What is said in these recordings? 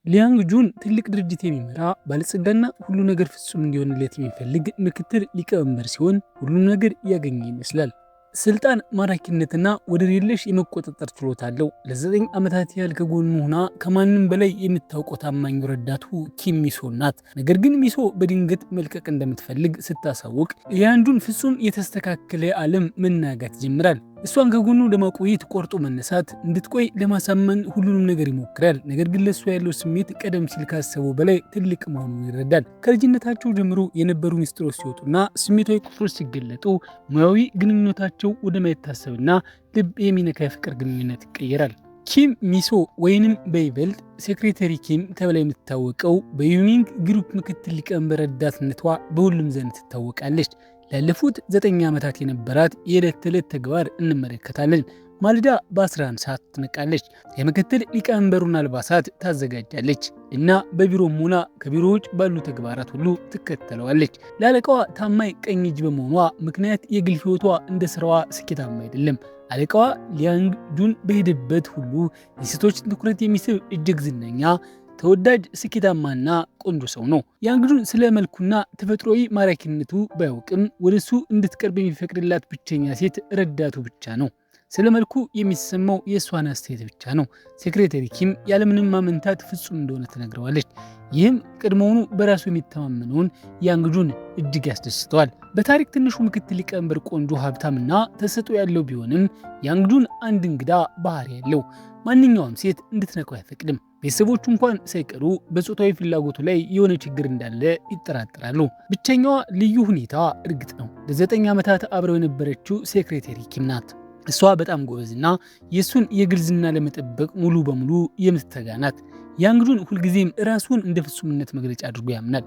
ሊያንግ ጁን ትልቅ ድርጅት የሚመራ ባለጸጋና ሁሉ ነገር ፍጹም እንዲሆንለት የሚፈልግ ምክትል ሊቀመንበር ሲሆን ሁሉም ነገር ያገኘ ይመስላል። ስልጣን ማራኪነትና ወደር የለሽ የመቆጣጠር ችሎታ አለው። ለ9 ዓመታት ያህል ከጎኑ ሆና ከማንም በላይ የምታውቀው ታማኝ ረዳቱ ኪም ሚሶ ናት። ነገር ግን ሚሶ በድንገት መልቀቅ እንደምትፈልግ ስታሳውቅ የአንዱን ፍጹም የተስተካከለ ዓለም መናጋት ይጀምራል። እሷን ከጎኑ ለማቆየት ቆርጦ መነሳት እንድትቆይ ለማሳመን ሁሉንም ነገር ይሞክራል። ነገር ግን ለእሷ ያለው ስሜት ቀደም ሲል ካሰበው በላይ ትልቅ መሆኑን ይረዳል። ከልጅነታቸው ጀምሮ የነበሩ ሚስጥሮች ሲወጡና ስሜታዊ ቁጥሮች ሲገለጡ ሙያዊ ግንኙነታቸው ወደ ማይታሰብና ልብ የሚነካ የፍቅር ግንኙነት ይቀየራል። ኪም ሚሶ ወይንም በይበልጥ ሴክሬታሪ ኪም ተብላ የምትታወቀው በዩሚንግ ግሩፕ ምክትል ሊቀመንበር ረዳትነቷ በሁሉም ዘንድ ትታወቃለች። ላለፉት 9 ዓመታት የነበራት የዕለት ተዕለት ተግባር እንመለከታለን። ማለዳ በ11 ሰዓት ትነቃለች። የምክትል ሊቀመንበሩን አልባሳት ታዘጋጃለች እና በቢሮም ሆና ከቢሮ ውጭ ባሉ ተግባራት ሁሉ ትከተለዋለች። ለአለቃዋ ታማኝ ቀኝ እጅ በመሆኗ ምክንያት የግል ሕይወቷ እንደ ስራዋ ስኬታማ አይደለም። አለቃዋ ሊያንግ ጁን በሄደበት ሁሉ የሴቶችን ትኩረት የሚስብ እጅግ ዝነኛ ተወዳጅ ስኬታማና ቆንጆ ሰው ነው። ያንግ ጁን ስለ መልኩና ተፈጥሯዊ ማራኪነቱ ባያውቅም ወደሱ እንድትቀርብ የሚፈቅድላት ብቸኛ ሴት ረዳቱ ብቻ ነው። ስለ መልኩ የሚሰማው የእሷን አስተያየት ብቻ ነው። ሴክሬታሪ ኪም ያለምንም ማመንታት ፍጹም እንደሆነ ትነግረዋለች። ይህም ቀድሞውኑ በራሱ የሚተማመነውን ያንግ ጁን እጅግ ያስደስተዋል። በታሪክ ትንሹ ምክትል ሊቀመንበር ቆንጆ፣ ሀብታምና ተሰጥኦ ያለው ቢሆንም ያንግ ጁን አንድ እንግዳ ባህሪ ያለው ማንኛውም ሴት እንድትነካው አይፈቅድም። ቤተሰቦቹ እንኳን ሳይቀሩ በጾታዊ ፍላጎቱ ላይ የሆነ ችግር እንዳለ ይጠራጠራሉ። ብቸኛዋ ልዩ ሁኔታ እርግጥ ነው ለ9 ዓመታት አብረው የነበረችው ሴክሬታሪ ኪም ናት። እሷ በጣም ጎበዝና የእሱን የግል ዝና ለመጠበቅ ሙሉ በሙሉ የምትተጋ ናት። ያንግ ጁን ሁልጊዜም ራሱን እንደ ፍጹምነት መግለጫ አድርጎ ያምናል።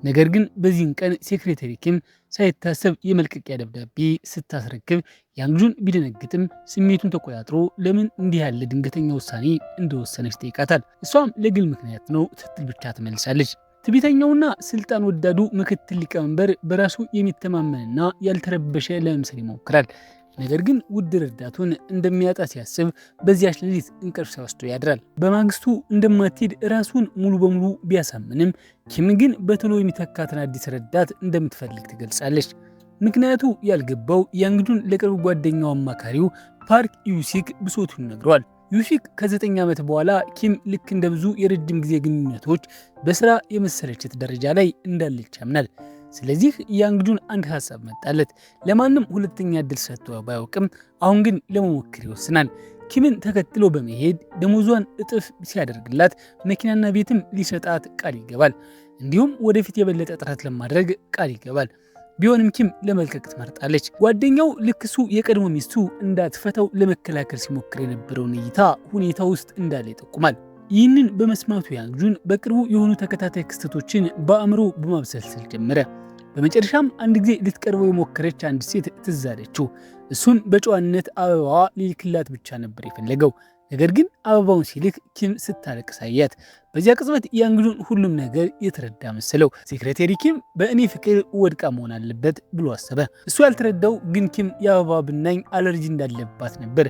ነገር ግን በዚህን ቀን ሴክሬታሪ ኪም ሳይታሰብ የመልቀቂያ ደብዳቤ ስታስረክብ ያንግ ጁን ቢደነግጥም ስሜቱን ተቆጣጥሮ ለምን እንዲህ ያለ ድንገተኛ ውሳኔ እንደወሰነች ጠይቃታል። እሷም ለግል ምክንያት ነው ስትል ብቻ ትመልሳለች። ትዕቢተኛውና ስልጣን ወዳዱ ምክትል ሊቀመንበር በራሱ የሚተማመንና ያልተረበሸ ለመምሰል ይሞክራል። ነገር ግን ውድ ረዳቱን እንደሚያጣ ሲያስብ በዚያች ሌሊት እንቅልፍ ሳይወስደው ያድራል። በማግስቱ እንደማትሄድ ራሱን ሙሉ በሙሉ ቢያሳምንም ኪም ግን በቶሎ የሚተካትን አዲስ ረዳት እንደምትፈልግ ትገልጻለች። ምክንያቱ ያልገባው ያንግ ጁን ለቅርብ ጓደኛው አማካሪው ፓርክ ዩሲክ ብሶቱን ነግሯል። ዩሲክ ከ9 ዓመት በኋላ ኪም ልክ እንደ ብዙ የረጅም ጊዜ ግንኙነቶች በስራ የመሰለቸት ደረጃ ላይ እንዳለች ያምናል። ስለዚህ ያንግ ጁን አንድ ሀሳብ መጣለት። ለማንም ሁለተኛ እድል ሰጥቶ ባያውቅም አሁን ግን ለመሞከር ይወስናል። ኪምን ተከትሎ በመሄድ ደሞዟን እጥፍ ሲያደርግላት መኪናና ቤትም ሊሰጣት ቃል ይገባል። እንዲሁም ወደፊት የበለጠ ጥረት ለማድረግ ቃል ይገባል። ቢሆንም ኪም ለመልቀቅ ትመርጣለች። ጓደኛው ልክ እሱ የቀድሞ ሚስቱ እንዳትፈታው ለመከላከል ሲሞክር የነበረውን እይታ ሁኔታ ውስጥ እንዳለ ይጠቁማል። ይህንን በመስማቱ ያንግ ጁን በቅርቡ የሆኑ ተከታታይ ክስተቶችን በአእምሮ በማብሰልሰል ጀመረ። በመጨረሻም አንድ ጊዜ ልትቀርበው የሞከረች አንድ ሴት ትዝ አለችው። እሱም በጨዋነት አበባዋ ሊልክላት ብቻ ነበር የፈለገው። ነገር ግን አበባውን ሲልክ ኪም ስታለቅስ አያት። በዚያ ቅጽበት ያንግ ጁን ሁሉም ነገር የተረዳ መሰለው። ሴክሬታሪ ኪም በእኔ ፍቅር ወድቃ መሆን አለበት ብሎ አሰበ። እሱ ያልተረዳው ግን ኪም የአበባ ብናኝ አለርጂ እንዳለባት ነበር።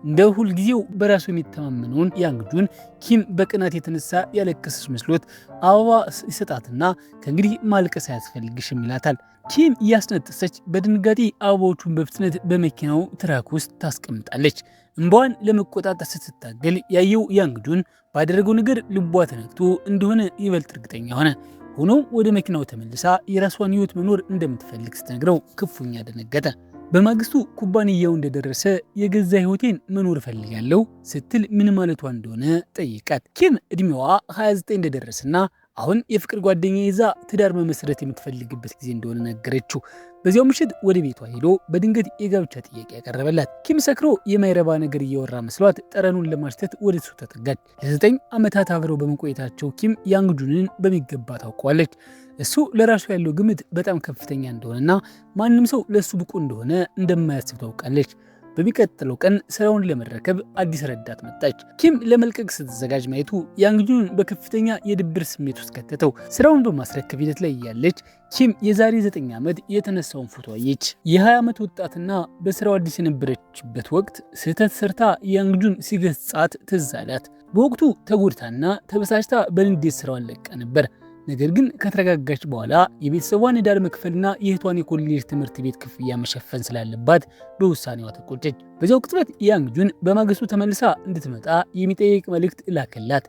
እንደ ሁልጊዜው በራሱ የሚተማመነውን ያንግ ጁን ኪም በቅናት የተነሳ ያለቀሰች መስሎት አበባ ይሰጣትና ከእንግዲህ ማልቀስ አያስፈልግሽም ይላታል። ኪም እያስነጠሰች በድንጋጤ አበባዎቹን በፍጥነት በመኪናው ትራክ ውስጥ ታስቀምጣለች። እንባዋን ለመቆጣጠር ስትታገል ያየው ያንግ ጁን ባደረገው ነገር ልቧ ተነክቶ እንደሆነ ይበልጥ እርግጠኛ ሆነ። ሆኖም ወደ መኪናው ተመልሳ የራሷን ሕይወት መኖር እንደምትፈልግ ስትነግረው ክፉኛ ደነገጠ። በማግስቱ ኩባንያው እንደደረሰ የገዛ ሕይወቴን መኖር እፈልጋለሁ ስትል ምን ማለቷ እንደሆነ ጠይቃት። ኪም እድሜዋ 29 እንደደረሰና አሁን የፍቅር ጓደኛ ይዛ ትዳር መመስረት የምትፈልግበት ጊዜ እንደሆነ ነገረችው። በዚያው ምሽት ወደ ቤቷ ሄዶ በድንገት የጋብቻ ጥያቄ ያቀረበላት። ኪም ሰክሮ የማይረባ ነገር እያወራ መስሏት ጠረኑን ለማሽተት ወደ እሱ ተጠጋች። ለ9 ዓመታት አብረው በመቆየታቸው ኪም ያንግ ጁንን በሚገባ ታውቀዋለች። እሱ ለራሱ ያለው ግምት በጣም ከፍተኛ እንደሆነና ማንም ሰው ለሱ ብቁ እንደሆነ እንደማያስብ ታውቃለች። በሚቀጥለው ቀን ስራውን ለመረከብ አዲስ ረዳት መጣች። ኪም ለመልቀቅ ስትዘጋጅ ማየቱ ያንግጁን በከፍተኛ የድብር ስሜት ውስጥ ከተተው። ስራውን በማስረከብ ሂደት ላይ እያለች ኪም የዛሬ 9 ዓመት የተነሳውን ፎቶ አየች። የ20 ዓመት ወጣትና በስራው አዲስ የነበረችበት ወቅት ስህተት ሰርታ ያንግጁን ሲገስጻት ትዝ አላት። በወቅቱ ተጎድታና ተበሳጭታ በንዴት ስራዋን ለቃ ነበር። ነገር ግን ከተረጋጋች በኋላ የቤተሰቧን ዕዳ መክፈልና የእህቷን የኮሌጅ ትምህርት ቤት ክፍያ መሸፈን ስላለባት በውሳኔዋ ተቆጨች። በዚያው ቅጽበት ያንግጁን በማግስቱ ተመልሳ እንድትመጣ የሚጠይቅ መልእክት ላከላት።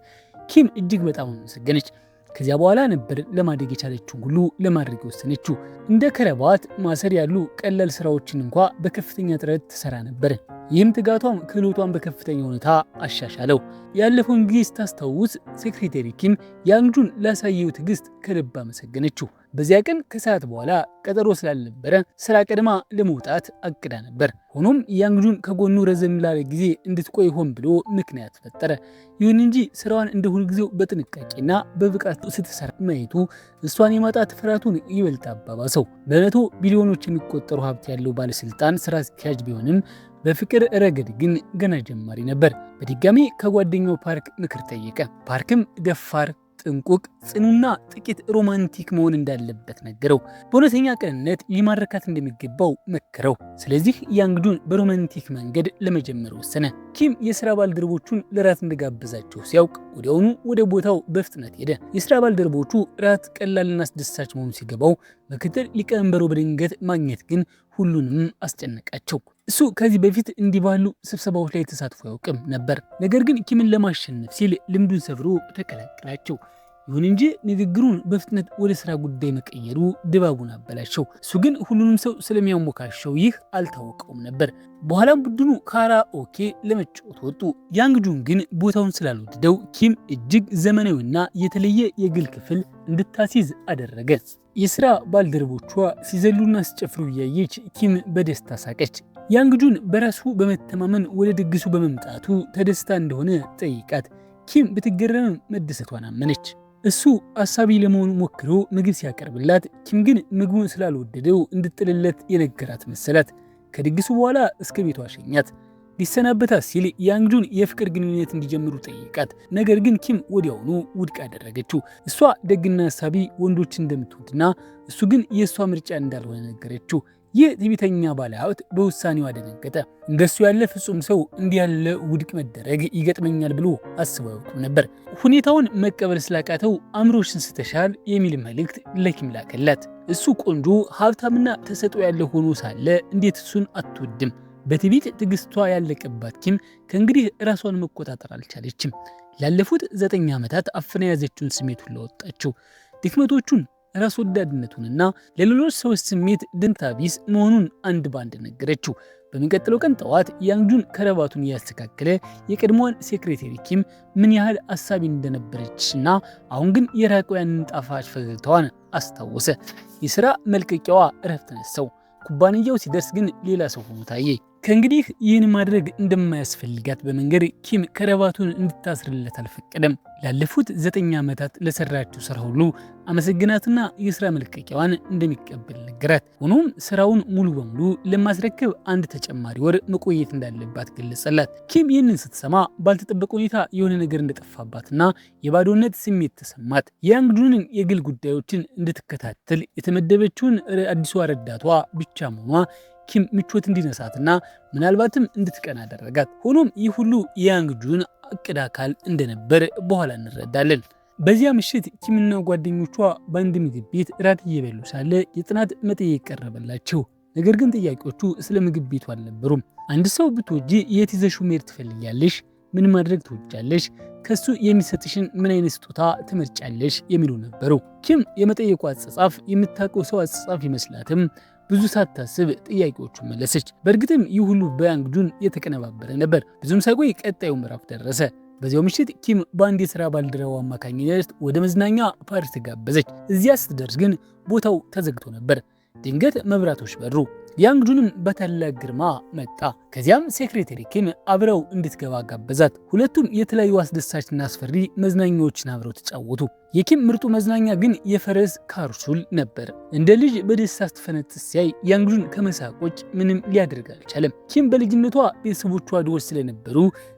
ኪም እጅግ በጣም አመሰገነች። ከዚያ በኋላ ነበር ለማደግ የቻለችውን ሁሉ ለማድረግ የወሰነችው። እንደ ከረባት ማሰር ያሉ ቀላል ስራዎችን እንኳ በከፍተኛ ጥረት ትሰራ ነበር። ይህም ትጋቷም ክህሎቷን በከፍተኛ ሁኔታ አሻሻለው። ያለፈውን ጊዜ ስታስታውስ ሴክሬታሪ ኪም ያንግጁን ላሳየው ትዕግስት ከልብ አመሰገነችው። በዚያ ቀን ከሰዓት በኋላ ቀጠሮ ስላልነበረ ስራ ቀድማ ለመውጣት አቅዳ ነበር። ሆኖም ያንግጁን ከጎኑ ረዘም ላለ ጊዜ እንድትቆይ ሆን ብሎ ምክንያት ፈጠረ። ይሁን እንጂ ስራዋን እንደ ሁልጊዜው በጥንቃቄና በብቃት ስትሰራ ማየቱ እሷን የማጣት ፍርሃቱን ይበልጥ አባባሰው። በመቶ ቢሊዮኖች የሚቆጠሩ ሀብት ያለው ባለስልጣን ስራ አስኪያጅ ቢሆንም በፍቅር ረገድ ግን ገና ጀማሪ ነበር። በድጋሚ ከጓደኛው ፓርክ ምክር ጠየቀ። ፓርክም ደፋር፣ ጥንቁቅ፣ ጽኑና ጥቂት ሮማንቲክ መሆን እንዳለበት ነገረው። በእውነተኛ ቅንነት ሊማረካት እንደሚገባው መከረው። ስለዚህ ያንግጁን በሮማንቲክ መንገድ ለመጀመር ወሰነ። ኪም የስራ ባልደረቦቹን ለራት እንደጋበዛቸው ሲያውቅ ወዲያውኑ ወደ ቦታው በፍጥነት ሄደ። የስራ ባልደረቦቹ ራት ቀላልና አስደሳች መሆኑ ሲገባው ምክትል ሊቀመንበሩ በድንገት ማግኘት ግን ሁሉንም አስጨነቃቸው። እሱ ከዚህ በፊት እንዲህ ባሉ ስብሰባዎች ላይ ተሳትፎ ያውቅም ነበር። ነገር ግን ኪምን ለማሸነፍ ሲል ልምዱን ሰብሮ ተቀላቀላቸው። ይሁን እንጂ ንግግሩን በፍጥነት ወደ ስራ ጉዳይ መቀየሩ ድባቡን አበላሸው። እሱ ግን ሁሉንም ሰው ስለሚያሞካሸው ይህ አልታወቀውም ነበር። በኋላም ቡድኑ ካራኦኬ ለመጫወት ወጡ። ያንግጁን ግን ቦታውን ስላልወደደው ኪም እጅግ ዘመናዊና የተለየ የግል ክፍል እንድታሲዝ አደረገ። የስራ ባልደረቦቿ ሲዘሉና ሲጨፍሩ እያየች ኪም በደስታ ሳቀች። ያንግጁን በራሱ በመተማመን ወደ ድግሱ በመምጣቱ ተደስታ እንደሆነ ጠይቃት። ኪም ብትገረምም መደሰቷን አመነች። እሱ አሳቢ ለመሆኑ ሞክሮ ምግብ ሲያቀርብላት ኪም ግን ምግቡን ስላልወደደው እንድጥልለት የነገራት መሰላት። ከድግሱ በኋላ እስከ ቤቷ ሸኛት። ሊሰናበታት ሲል ያንግጁን የፍቅር ግንኙነት እንዲጀምሩ ጠይቃት። ነገር ግን ኪም ወዲያውኑ ውድቅ አደረገችው። እሷ ደግና አሳቢ ወንዶችን እንደምትወድና እሱ ግን የእሷ ምርጫ እንዳልሆነ ነገረችው። ይህ ትዕቢተኛ ባለሀብት በውሳኔው አደነገጠ። እንደሱ ያለ ፍጹም ሰው እንዲህ ያለ ውድቅ መደረግ ይገጥመኛል ብሎ አስቦ አያውቅም ነበር። ሁኔታውን መቀበል ስላቃተው አእምሮሽን ስተሻል የሚል መልእክት ለኪም ላከላት። እሱ ቆንጆ ሀብታምና ተሰጥኦ ያለው ሆኖ ሳለ እንዴት እሱን አትወድም? በትዕቢት ትዕግስቷ ያለቀባት ኪም ከእንግዲህ ራሷን መቆጣጠር አልቻለችም። ላለፉት 9 ዓመታት አፍና የያዘችውን ስሜት ሁሉ አወጣችው። ድክመቶቹን፣ ራስ ወዳድነቱንና ለሌሎች ሰዎች ስሜት ደንታ ቢስ መሆኑን አንድ ባንድ ነገረችው። በሚቀጥለው ቀን ጠዋት ያንግጁን ከረባቱን እያስተካከለ የቀድሞዋን ሴክሬታሪ ኪም ምን ያህል አሳቢ እንደነበረችና አሁን ግን የራቀው ያንን ጣፋጭ ፈገግታዋን አስታወሰ። የሥራ መልቀቂያዋ እረፍት ነሳው። ኩባንያው ሲደርስ ግን ሌላ ሰው ሆኖ ታየ። ከእንግዲህ ይህን ማድረግ እንደማያስፈልጋት በመንገድ ኪም ከረባቱን እንድታስርለት አልፈቀደም። ላለፉት 9 ዓመታት ለሰራችው ስራ ሁሉ አመሰግናትና የስራ መልቀቂያዋን እንደሚቀበል ነገራት። ሆኖም ስራውን ሙሉ በሙሉ ለማስረከብ አንድ ተጨማሪ ወር መቆየት እንዳለባት ገለጸላት። ኪም ይህንን ስትሰማ ባልተጠበቀ ሁኔታ የሆነ ነገር እንደጠፋባትና የባዶነት ስሜት ተሰማት። ያንግጁንን የግል ጉዳዮችን እንድትከታተል የተመደበችውን አዲሷ ረዳቷ ብቻ መሆኗ ኪም ምቾት እንዲነሳትና ምናልባትም እንድትቀና አደረጋት። ሆኖም ይህ ሁሉ የያንግጁን እቅድ አካል እንደነበር በኋላ እንረዳለን። በዚያ ምሽት ኪምና ጓደኞቿ በአንድ ምግብ ቤት ራት እየበሉ ሳለ የጥናት መጠይቅ ቀረበላቸው። ነገር ግን ጥያቄዎቹ ስለ ምግብ ቤቱ አልነበሩም። አንድ ሰው ብትወጂ የት ይዘሽው መሄድ ትፈልጊያለሽ? ምን ማድረግ ትወጃለሽ? ከሱ የሚሰጥሽን ምን አይነት ስጦታ ትመርጫለሽ? የሚሉ ነበሩ። ኪም የመጠየቁ አጻጻፍ የምታውቀው ሰው አጻጻፍ ይመስላትም ብዙ ሳታስብ ጥያቄዎቹን መለሰች። በእርግጥም ይህ ሁሉ በያንግጁን የተቀነባበረ ነበር። ብዙም ሳይቆይ ቀጣዩ ምዕራፍ ደረሰ። በዚያው ምሽት ኪም በአንድ የሥራ ባልደረባው አማካኝነት ወደ መዝናኛ ፓርክ ተጋበዘች። እዚያ ስትደርስ ግን ቦታው ተዘግቶ ነበር። ድንገት መብራቶች በሩ። ያንግጁንም በታላቅ ግርማ መጣ። ከዚያም ሴክሬታሪ ኪም አብረው እንድትገባ ጋበዛት። ሁለቱም የተለያዩ አስደሳችና አስፈሪ መዝናኛዎችን አብረው ተጫወቱ። የኪም ምርጡ መዝናኛ ግን የፈረስ ካርሱል ነበር። እንደ ልጅ በደስታ ስትፈነጥስ ሲያይ ያንግጁን ከመሳቆች ምንም ሊያደርግ አልቻለም። ኪም በልጅነቷ ቤተሰቦቿ ድሆች ስለነበሩ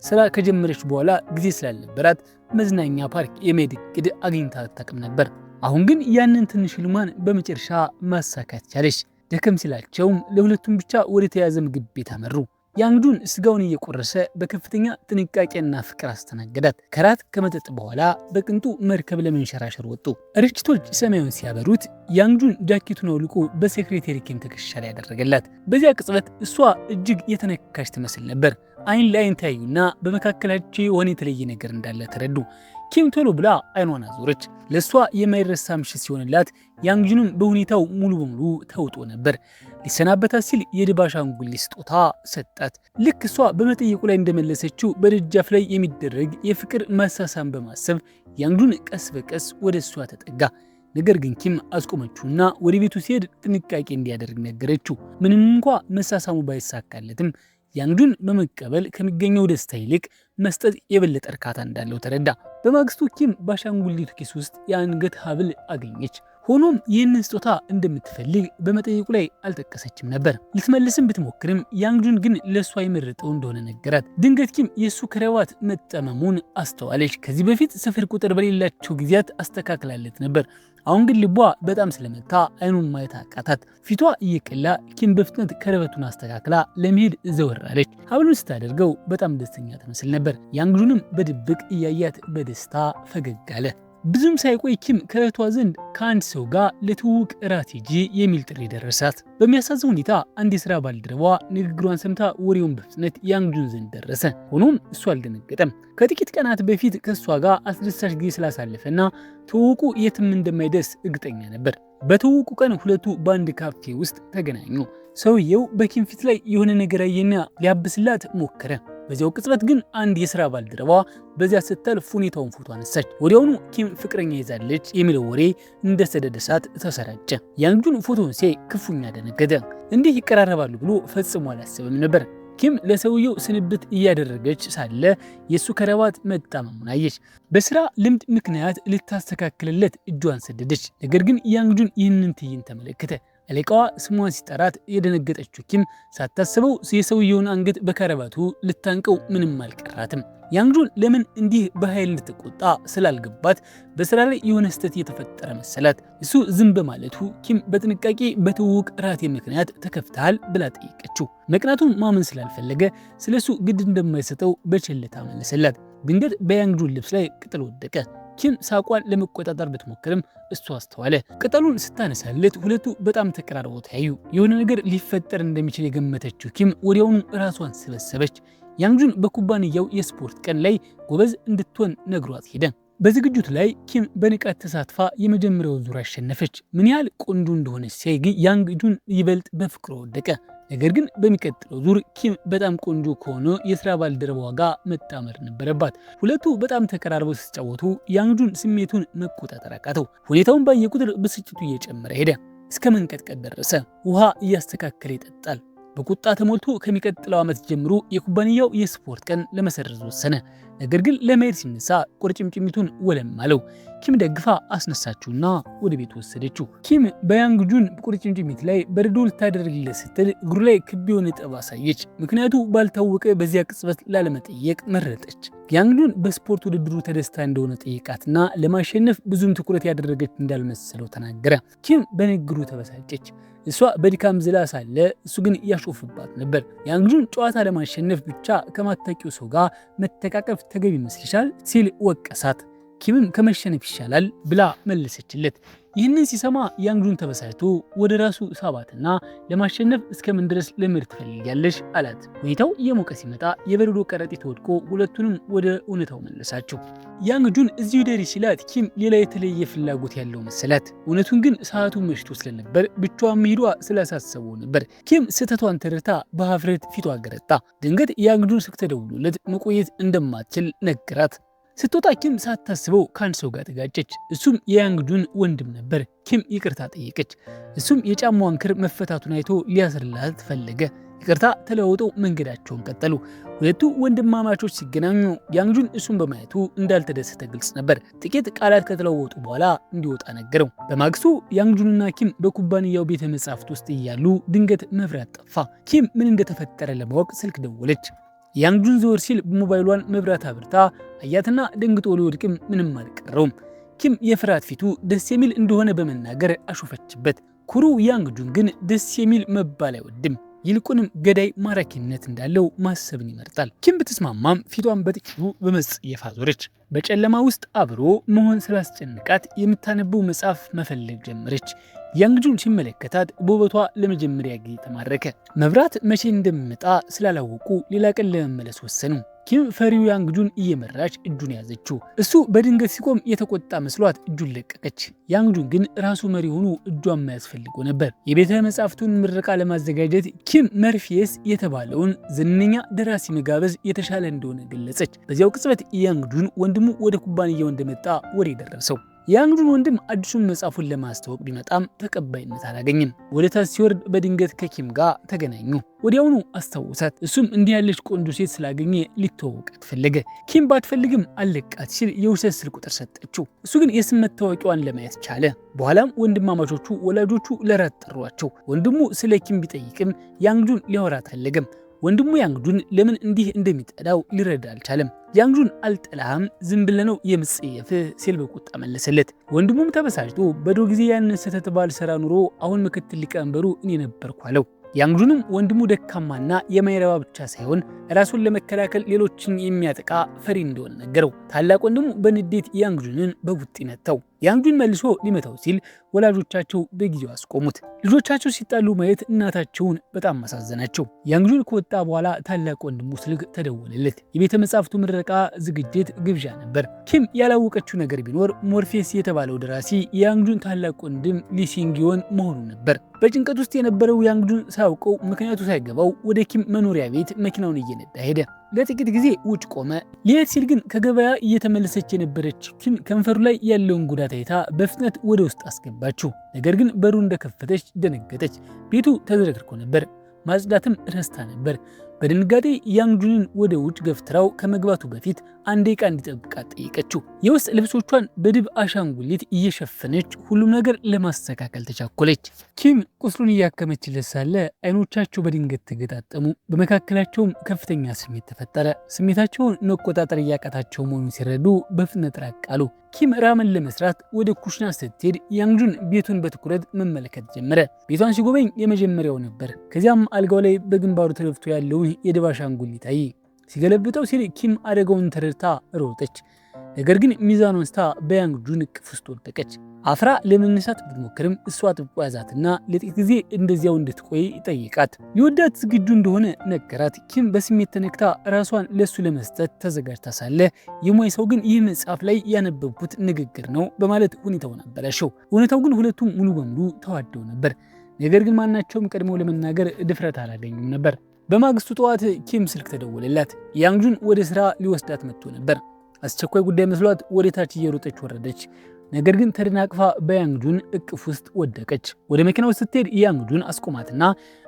ስራ ከጀመረች በኋላ ጊዜ ስላልነበራት መዝናኛ ፓርክ የመሄድ እቅድ አግኝታ አታውቅም ነበር። አሁን ግን ያንን ትንሽ ህልሟን በመጨረሻ ማሳካት ቻለች። ደከም ሲላቸውም ለሁለቱም ብቻ ወደ ተያዘ ምግብ ቤት አመሩ። ያንግጁን ስጋውን እየቆረሰ በከፍተኛ ጥንቃቄና ፍቅር አስተናገዳት። ከራት ከመጠጥ በኋላ በቅንጡ መርከብ ለመንሸራሸር ወጡ። ርችቶች ሰማዩን ሲያበሩት ያንግጁን ጃኬቱን አውልቆ በሴክሬታሪ ኪም ትከሻ ላይ ያደረገላት። በዚያ ቅጽበት እሷ እጅግ የተነካች ትመስል ነበር። አይን ለአይን ተያዩና በመካከላቸው የሆነ የተለየ ነገር እንዳለ ተረዱ። ኪም ቶሎ ብላ አይኗን አዞረች። ለእሷ የማይረሳ ምሽት ሲሆንላት ያንግጁንም በሁኔታው ሙሉ በሙሉ ተውጦ ነበር። ሊሰናበታት ሲል የድብ አሻንጉሊት ስጦታ ሰጣት። ልክ እሷ በመጠየቁ ላይ እንደመለሰችው በደጃፍ ላይ የሚደረግ የፍቅር መሳሳም በማሰብ ያንግጁን ቀስ በቀስ ወደ እሷ ተጠጋ። ነገር ግን ኪም አስቆመችውና ወደ ቤቱ ሲሄድ ጥንቃቄ እንዲያደርግ ነገረችው። ምንም እንኳ መሳሳሙ ባይሳካለትም ያንግጁን በመቀበል ከሚገኘው ደስታ ይልቅ መስጠት የበለጠ እርካታ እንዳለው ተረዳ። በማግስቱ ኪም በአሻንጉሊቱ ኪስ ውስጥ የአንገት ሐብል አገኘች። ሆኖም ይህንን ስጦታ እንደምትፈልግ በመጠየቁ ላይ አልጠቀሰችም ነበር። ልትመልስም ብትሞክርም ያንግጁን ግን ለእሷ የመረጠው እንደሆነ ነገራት። ድንገት ኪም የእሱ ከረባት መጠመሙን አስተዋለች። ከዚህ በፊት ስፍር ቁጥር በሌላቸው ጊዜያት አስተካክላለት ነበር። አሁን ግን ልቧ በጣም ስለመታ አይኑን ማየት አቃታት። ፊቷ እየቀላ ኪም በፍጥነት ከረበቱን አስተካክላ ለመሄድ ዘወራለች። ሐብሉን ስታደርገው በጣም ደስተኛ ትመስል ነበር። ያንግጁንም በድብቅ እያያት በደስታ ፈገግ አለ። ብዙም ሳይቆይ ኪም ከእህቷ ዘንድ ከአንድ ሰው ጋር ለትውውቅ እራት ሂጂ የሚል ጥሪ ደረሳት። በሚያሳዝን ሁኔታ አንድ የሥራ ባልደረባ ንግግሯን ሰምታ ወሬውን በፍጥነት ያንግጁን ዘንድ ደረሰ። ሆኖም እሱ አልደነገጠም። ከጥቂት ቀናት በፊት ከእሷ ጋር አስደሳች ጊዜ ስላሳለፈና ትውውቁ የትም እንደማይደርስ እርግጠኛ ነበር። በትውውቁ ቀን ሁለቱ በአንድ ካፌ ውስጥ ተገናኙ። ሰውየው በኪም ፊት ላይ የሆነ ነገር አየና ሊያብስላት ሞከረ። በዚያው ቅጽበት ግን አንድ የሥራ ባልደረባ በዚያ ስታልፍ ሁኔታውን ፎቶ አነሳች። ወዲያውኑ ኪም ፍቅረኛ ይዛለች የሚለው ወሬ እንደ ሰደድ እሳት ተሰራጨ። ያንግጁን ፎቶን ሲያይ ክፉኛ ደነገጠ። እንዲህ ይቀራረባሉ ብሎ ፈጽሞ አላሰበም ነበር። ኪም ለሰውየው ስንብት እያደረገች ሳለ የሱ ከረባት መጣመሙን አየች። በስራ ልምድ ምክንያት ልታስተካክልለት እጇን ሰደደች። ነገር ግን ያንግጁን ይህንን ትዕይንት ተመለከተ። አለቃዋ ስሟን ሲጠራት የደነገጠችው ኪም ሳታስበው የሰውየውን አንገት በከረባቱ ልታንቀው ምንም አልቀራትም። ያንግጁን ለምን እንዲህ በኃይል እንድትቆጣ ስላልገባት በስራ ላይ የሆነ ስህተት የተፈጠረ መሰላት። እሱ ዝም በማለቱ ኪም በጥንቃቄ በትውውቅ ራቴ ምክንያት ተከፍተሃል ብላ ጠየቀችው። መቅናቱን ማመን ስላልፈለገ ስለሱ ግድ እንደማይሰጠው በቸልታ መለሰላት። ድንገት በያንግጁን ልብስ ላይ ቅጠል ወደቀ። ኪም ሳቋን ለመቆጣጠር ብትሞክርም እሱ አስተዋለ። ቅጠሉን ስታነሳለት ሁለቱ በጣም ተቀራርበው ተያዩ። የሆነ ነገር ሊፈጠር እንደሚችል የገመተችው ኪም ወዲያውኑ ራሷን ሰበሰበች። ያንግጁን በኩባንያው የስፖርት ቀን ላይ ጎበዝ እንድትሆን ነግሯት ሄደ። በዝግጅቱ ላይ ኪም በንቃት ተሳትፋ የመጀመሪያውን ዙር አሸነፈች። ምን ያህል ቆንጆ እንደሆነ ሲያይ ግን ያንግጁን ይበልጥ በፍቅሩ ወደቀ። ነገር ግን በሚቀጥለው ዙር ኪም በጣም ቆንጆ ከሆነ የሥራ ባልደረባዋ ጋር መጣመር ነበረባት። ሁለቱ በጣም ተቀራርበው ሲጫወቱ ያንግጁን ስሜቱን መቆጣጠር አቃተው። ሁኔታውን ባየ ቁጥር ብስጭቱ እየጨመረ ሄደ። እስከ መንቀጥቀጥ ደረሰ። ውሃ እያስተካከለ ይጠጣል። በቁጣ ተሞልቶ ከሚቀጥለው ዓመት ጀምሮ የኩባንያው የስፖርት ቀን ለመሰረዝ ወሰነ። ነገር ግን ለመሄድ ሲነሳ ቁርጭምጭሚቱን ወለም አለው። ኪም ደግፋ አስነሳችውና ወደ ቤት ወሰደችው። ኪም በያንግጁን ቁርጭምጭሚት ላይ በረዶ ልታደርግለት ስትል እግሩ ላይ ክብ የሆነ ጠብ አሳየች። ምክንያቱ ባልታወቀ በዚያ ቅጽበት ላለመጠየቅ መረጠች። ያንግጁን በስፖርት ውድድሩ ተደስታ እንደሆነ ጠየቃትና ለማሸነፍ ብዙም ትኩረት ያደረገች እንዳልመሰለው ተናገረ። ኪም በንግግሩ ተበሳጨች። እሷ በድካም ዝላ ሳለ እሱ ግን ያሾፍባት ነበር። ያንግጁን ጨዋታ ለማሸነፍ ብቻ ከማታውቂው ሰው ጋር መተቃቀፍ ተገቢ ይመስልሻል ሲል ወቀሳት። ኪምም ከመሸነፍ ይሻላል ብላ መለሰችለት። ይህንን ሲሰማ ያንግጁን ተበሳጭቶ ወደ ራሱ ሳባትና ለማሸነፍ እስከምን ድረስ ልምድ ትፈልጊያለሽ አላት። ሁኔታው እየሞቀ ሲመጣ የበረዶ ከረጢት ወድቆ ሁለቱንም ወደ እውነታው መለሳቸው። ያንግጁን እዚሁ ደሪ ሲላት ኪም ሌላ የተለየ ፍላጎት ያለው መሰላት። እውነቱን ግን ሰዓቱ መሽቶ ስለነበር ብቻዋን መሄዷ ስላሳሰበው ነበር። ኪም ስህተቷን ተረድታ በሀፍረት ፊቷ ገረጣ። ድንገት ያንግጁን ስልክ ተደውሎለት መቆየት እንደማትችል ነገራት። ስትወጣ ኪም ሳታስበው ከአንድ ሰው ጋር ተጋጨች። እሱም የያንግጁን ወንድም ነበር። ኪም ይቅርታ ጠየቀች። እሱም የጫማዋን ክር መፈታቱን አይቶ ሊያስርላት ፈለገ። ይቅርታ ተለዋውጠው መንገዳቸውን ቀጠሉ። ሁለቱ ወንድማማቾች ሲገናኙ ያንግጁን እሱን በማየቱ እንዳልተደሰተ ግልጽ ነበር። ጥቂት ቃላት ከተለዋወጡ በኋላ እንዲወጣ ነገረው። በማግስቱ ያንግጁንና ኪም በኩባንያው ቤተ መጻሕፍት ውስጥ እያሉ ድንገት መብራት ጠፋ። ኪም ምን እንደተፈጠረ ለማወቅ ስልክ ደወለች። ያንግጁን ዘወር ሲል በሞባይሏን መብራት አብርታ አያትና ደንግጦ ሊወድቅም ምንም አልቀረውም። ኪም የፍርሃት ፊቱ ደስ የሚል እንደሆነ በመናገር አሾፈችበት። ኩሩ ያንግጁን ግን ደስ የሚል መባል አይወድም። ይልቁንም ገዳይ ማራኪነት እንዳለው ማሰብን ይመርጣል። ኪም ብትስማማም ፊቷን በጥቂቱ በመጸየፍ አዞረች። በጨለማ ውስጥ አብሮ መሆን ስላስጨነቃት የምታነበው መጽሐፍ መፈለግ ጀመረች። ያንግጁን ሲመለከታት በውበቷ ለመጀመሪያ ጊዜ ተማረከ። መብራት መቼ እንደሚመጣ ስላላወቁ ሌላ ቀን ለመመለስ ወሰኑ። ኪም ፈሪው ያንግጁን እየመራች እጁን ያዘችው። እሱ በድንገት ሲቆም የተቆጣ መስሏት እጁን ለቀቀች። ያንግጁን ግን ራሱ መሪ ሆኖ እጇን ማያስፈልገው ነበር። የቤተ መጻሕፍቱን ምረቃ ለማዘጋጀት ኪም መርፊየስ የተባለውን ዝነኛ ደራሲ መጋበዝ የተሻለ እንደሆነ ገለጸች። በዚያው ቅጽበት ያንግጁን ወንድሙ ወደ ኩባንያው እንደመጣ ወሬ ደረሰው። ያንግጁን ወንድም አዲሱን መጽሐፉን ለማስተዋወቅ ቢመጣም ተቀባይነት አላገኘም። ወደ ታች ሲወርድ በድንገት ከኪም ጋር ተገናኙ። ወዲያውኑ አስታወሳት። እሱም እንዲህ ያለች ቆንጆ ሴት ስላገኘ ሊተዋወቃት ፈለገ። ኪም ባትፈልግም አለቃት ሲል የውሸት ስልክ ቁጥር ሰጠችው። እሱ ግን የስም መታወቂያዋን ለማየት ቻለ። በኋላም ወንድማማቾቹ ወላጆቹ ለራት ጠሯቸው። ወንድሙ ስለ ኪም ቢጠይቅም ያንግጁን ሊያወራት ፈለገም። ወንድሙ ያንግጁን ለምን እንዲህ እንደሚጠላው ሊረዳ አልቻለም። ያንግጁን አልጠላህም፣ ዝም ብለህ ነው የምጸየፍ ሲል በቁጣ መለሰለት። ወንድሙም ተበሳጭቶ በድሮ ጊዜ ያንን ስህተት ባልሰራ ኑሮ አሁን ምክትል ሊቀመንበሩ እኔ ነበርኩ አለው። ያንግጁንም ወንድሙ ደካማና የማይረባ ብቻ ሳይሆን ራሱን ለመከላከል ሌሎችን የሚያጠቃ ፈሪ እንደሆነ ነገረው። ታላቅ ወንድሙ በንዴት ያንግጁንን በቡጢ መታው። ያንግጁን መልሶ ሊመታው ሲል ወላጆቻቸው በጊዜው አስቆሙት። ልጆቻቸው ሲጣሉ ማየት እናታቸውን በጣም ማሳዘናቸው። ያንግጁን ከወጣ በኋላ ታላቅ ወንድሙ ስልክ ተደወለለት። የቤተ መጻሕፍቱ ምረቃ ዝግጅት ግብዣ ነበር። ኪም ያላወቀችው ነገር ቢኖር ሞርፌስ የተባለው ደራሲ ያንግጁን ታላቅ ወንድም ሊሲንጊዮን መሆኑ ነበር። በጭንቀት ውስጥ የነበረው ያንግጁን ሳያውቀው ምክንያቱ ሳይገባው ወደ ኪም መኖሪያ ቤት መኪናውን እየነዳ ሄደ። ለጥቂት ጊዜ ውጭ ቆመ። ሊሄድ ሲል ግን ከገበያ እየተመለሰች የነበረች ኪም ከንፈሩ ላይ ያለውን ጉዳት አይታ በፍጥነት ወደ ውስጥ አስገባችው። ነገር ግን በሩ እንደከፈተች ደነገጠች። ቤቱ ተዝረክርኮ ነበር። ማጽዳትም ረስታ ነበር። በድንጋጤ ያንግጁንን ወደ ውጭ ገፍትራው ከመግባቱ በፊት አንድ ደቂቃ እንዲጠብቃት ጠየቀችው። የውስጥ ልብሶቿን በድብ አሻንጉሊት እየሸፈነች ሁሉም ነገር ለማስተካከል ተቻኮለች። ኪም ቁስሉን እያከመችለት ሳለ አይኖቻቸው በድንገት ተገጣጠሙ። በመካከላቸውም ከፍተኛ ስሜት ተፈጠረ። ስሜታቸውን መቆጣጠር እያቃታቸው መሆኑን ሲረዱ በፍጥነት ራቅ አሉ። ኪም ራመን ለመስራት ወደ ኩሽና ስትሄድ ያንግጁን ቤቱን በትኩረት መመልከት ጀመረ። ቤቷን ሲጎበኝ የመጀመሪያው ነበር። ከዚያም አልጋው ላይ በግንባሩ ተደፍቶ ያለውን የድብ አሻንጉሊት አየ። ሲገለብጠው ሲል ኪም አደጋውን ተረድታ ሮጠች። ነገር ግን ሚዛኗን ስታ በያንግጁን እቅፍ ውስጥ ወደቀች። አፍራ ለመነሳት ብትሞክርም እሷ ጥብቆ ያዛትና ለጥቂት ጊዜ እንደዚያው እንድትቆይ ጠይቃት። ሊወዳት ዝግጁ እንደሆነ ነገራት። ኪም በስሜት ተነክታ ራሷን ለሱ ለመስጠት ተዘጋጅታ ሳለ የሞይ ሰው ግን ይህ መጽሐፍ ላይ ያነበብኩት ንግግር ነው በማለት ሁኔታውን አበላሸው። እውነታው ግን ሁለቱም ሙሉ በሙሉ ተዋደው ነበር። ነገር ግን ማናቸውም ቀድመው ለመናገር ድፍረት አላገኙም ነበር። በማግስቱ ጠዋት ኪም ስልክ ተደወለላት። ያንግጁን ወደ ስራ ሊወስዳት መጥቶ ነበር። አስቸኳይ ጉዳይ መስሏት ወደ ታች እየሮጠች ወረደች። ነገር ግን ተደናቅፋ በያንግጁን እቅፍ ውስጥ ወደቀች። ወደ መኪናው ስትሄድ ያንግጁን አስቆማትና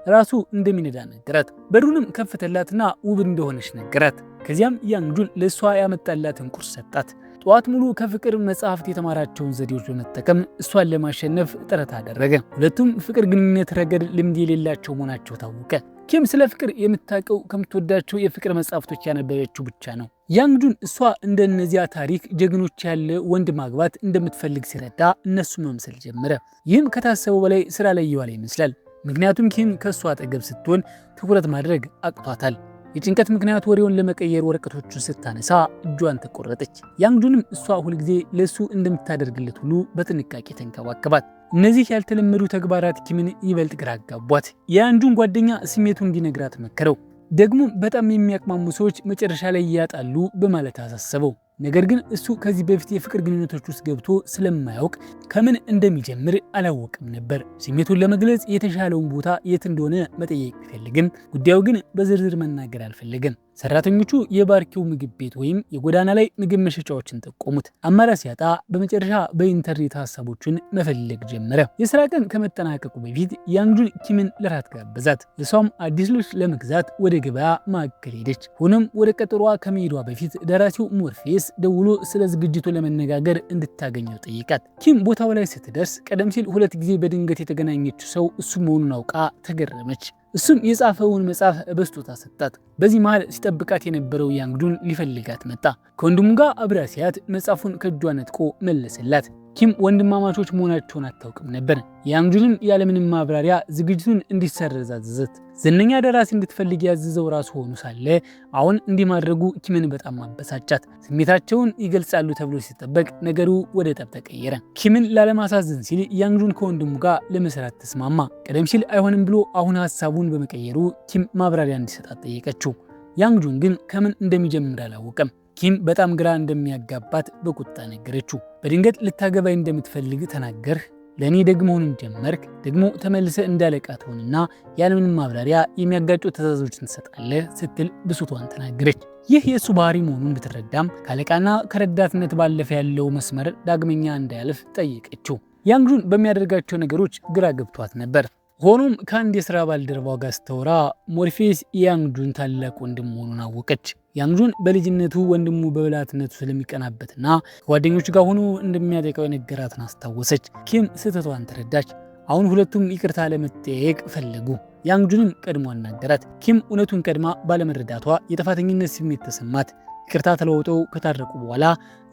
ራሱ እንደሚነዳ ነገራት። በሩንም ከፈተላትና ውብ እንደሆነች ነገራት። ከዚያም ያንግጁን ለእሷ ያመጣላትን ቁርስ ሰጣት። ጠዋት ሙሉ ከፍቅር መጽሐፍት የተማራቸውን ዘዴዎች በመጠቀም እሷን ለማሸነፍ ጥረት አደረገ። ሁለቱም ፍቅር ግንኙነት ረገድ ልምድ የሌላቸው መሆናቸው ታወቀ። ኪም ስለ ፍቅር የምታውቀው ከምትወዳቸው የፍቅር መጽሐፍቶች ያነበበችው ብቻ ነው። ያንግጁን እሷ እንደነዚያ ታሪክ ጀግኖች ያለ ወንድ ማግባት እንደምትፈልግ ሲረዳ እነሱ መምሰል ጀመረ። ይህም ከታሰበው በላይ ስራ ላይ እየዋለ ይመስላል። ምክንያቱም ኪም ከእሷ አጠገብ ስትሆን ትኩረት ማድረግ አቅቷታል። የጭንቀት ምክንያት ወሬውን ለመቀየር ወረቀቶቹን ስታነሳ እጇን ተቆረጠች። ያንግጁንም እሷ ሁልጊዜ ለሱ እንደምታደርግለት ሁሉ በጥንቃቄ ተንከባከባት። እነዚህ ያልተለመዱ ተግባራት ኪምን ይበልጥ ግራ አጋቧት። የያንግጁን ጓደኛ ስሜቱን እንዲነግራት መከረው። ደግሞ በጣም የሚያቅማሙ ሰዎች መጨረሻ ላይ ያጣሉ በማለት አሳሰበው። ነገር ግን እሱ ከዚህ በፊት የፍቅር ግንኙነቶች ውስጥ ገብቶ ስለማያውቅ ከምን እንደሚጀምር አላወቅም ነበር። ስሜቱን ለመግለጽ የተሻለውን ቦታ የት እንደሆነ መጠየቅ ቢፈልግም ጉዳዩ ግን በዝርዝር መናገር አልፈለገም። ሰራተኞቹ የባርኪው ምግብ ቤት ወይም የጎዳና ላይ ምግብ መሸጫዎችን ጠቆሙት። አማራጭ ሲያጣ በመጨረሻ በኢንተርኔት ሀሳቦችን መፈለግ ጀመረ። የስራ ቀን ከመጠናቀቁ በፊት ያንግጁን ኪምን ለራት ጋበዛት። እሷም አዲስ ልብስ ለመግዛት ወደ ገበያ ማዕከል ሄደች። ሆኖም ወደ ቀጠሯ ከመሄዷ በፊት ደራሲው ሞርፌስ ደውሎ ስለ ዝግጅቱ ለመነጋገር እንድታገኘው ጠይቃት። ኪም ቦታው ላይ ስትደርስ ቀደም ሲል 2 ጊዜ በድንገት የተገናኘችው ሰው እሱ መሆኑን አውቃ ተገረመች። እሱም የጻፈውን መጽሐፍ በስጦታ ሰጣት። በዚህ መሃል ሲጠብቃት የነበረው ያንግጁን ሊፈልጋት መጣ። ከወንድሙ ጋር አብራ ሲያት መጽሐፉን ከእጇ ነጥቆ መለሰላት። ኪም ወንድማማቾች መሆናቸውን አታውቅም ነበር። ያንግጁንም ያለምንም ማብራሪያ ዝግጅቱን እንዲሰረዝ አዘዘት። ዝነኛ ደራሲ እንድትፈልግ ያዘዘው ራሱ ሆኖ ሳለ አሁን እንዲህ ማድረጉ ኪምን በጣም አበሳጫት። ስሜታቸውን ይገልጻሉ ተብሎ ሲጠበቅ ነገሩ ወደ ጠብ ተቀየረ። ኪምን ላለማሳዘን ሲል ያንግጁን ከወንድሙ ጋር ለመስራት ተስማማ። ቀደም ሲል አይሆንም ብሎ አሁን ሀሳቡን በመቀየሩ ኪም ማብራሪያ እንዲሰጣት ጠየቀችው። ያንግጁን ግን ከምን እንደሚጀምር አላወቀም። ኪም በጣም ግራ እንደሚያጋባት በቁጣ ነገረችው። በድንገት ልታገባይ እንደምትፈልግ ተናገርህ፣ ለእኔ ደግሞውንም ጀመርክ፣ ደግሞ ተመልሰ እንዳለቃ ትሆንና ያለምንም ማብራሪያ የሚያጋጩ ትዕዛዞችን ትሰጣለህ ስትል ብሶቷን ተናገረች። ይህ የእሱ ባህሪ መሆኑን ብትረዳም ካለቃና ከረዳትነት ባለፈ ያለው መስመር ዳግመኛ እንዳያልፍ ጠየቀችው። ያንግጁን በሚያደርጋቸው ነገሮች ግራ ገብቷት ነበር። ሆኖም ከአንድ የሥራ ባልደረባው ጋር ስተወራ ሞርፌስ ያንግጁን ታላቅ ወንድም መሆኑን አወቀች። ያንግጁን በልጅነቱ ወንድሙ በብልሃትነቱ ስለሚቀናበትና ከጓደኞቹ ጋር ሆኖ እንደሚያጠቃው የነገራትን አስታወሰች። ኪም ስህተቷን ተረዳች። አሁን ሁለቱም ይቅርታ ለመጠያየቅ ፈለጉ። ያንግጁንም ቀድሞ አናገራት። ኪም እውነቱን ቀድማ ባለመረዳቷ የጥፋተኝነት ስሜት ተሰማት። ይቅርታ ተለውጠው ከታረቁ በኋላ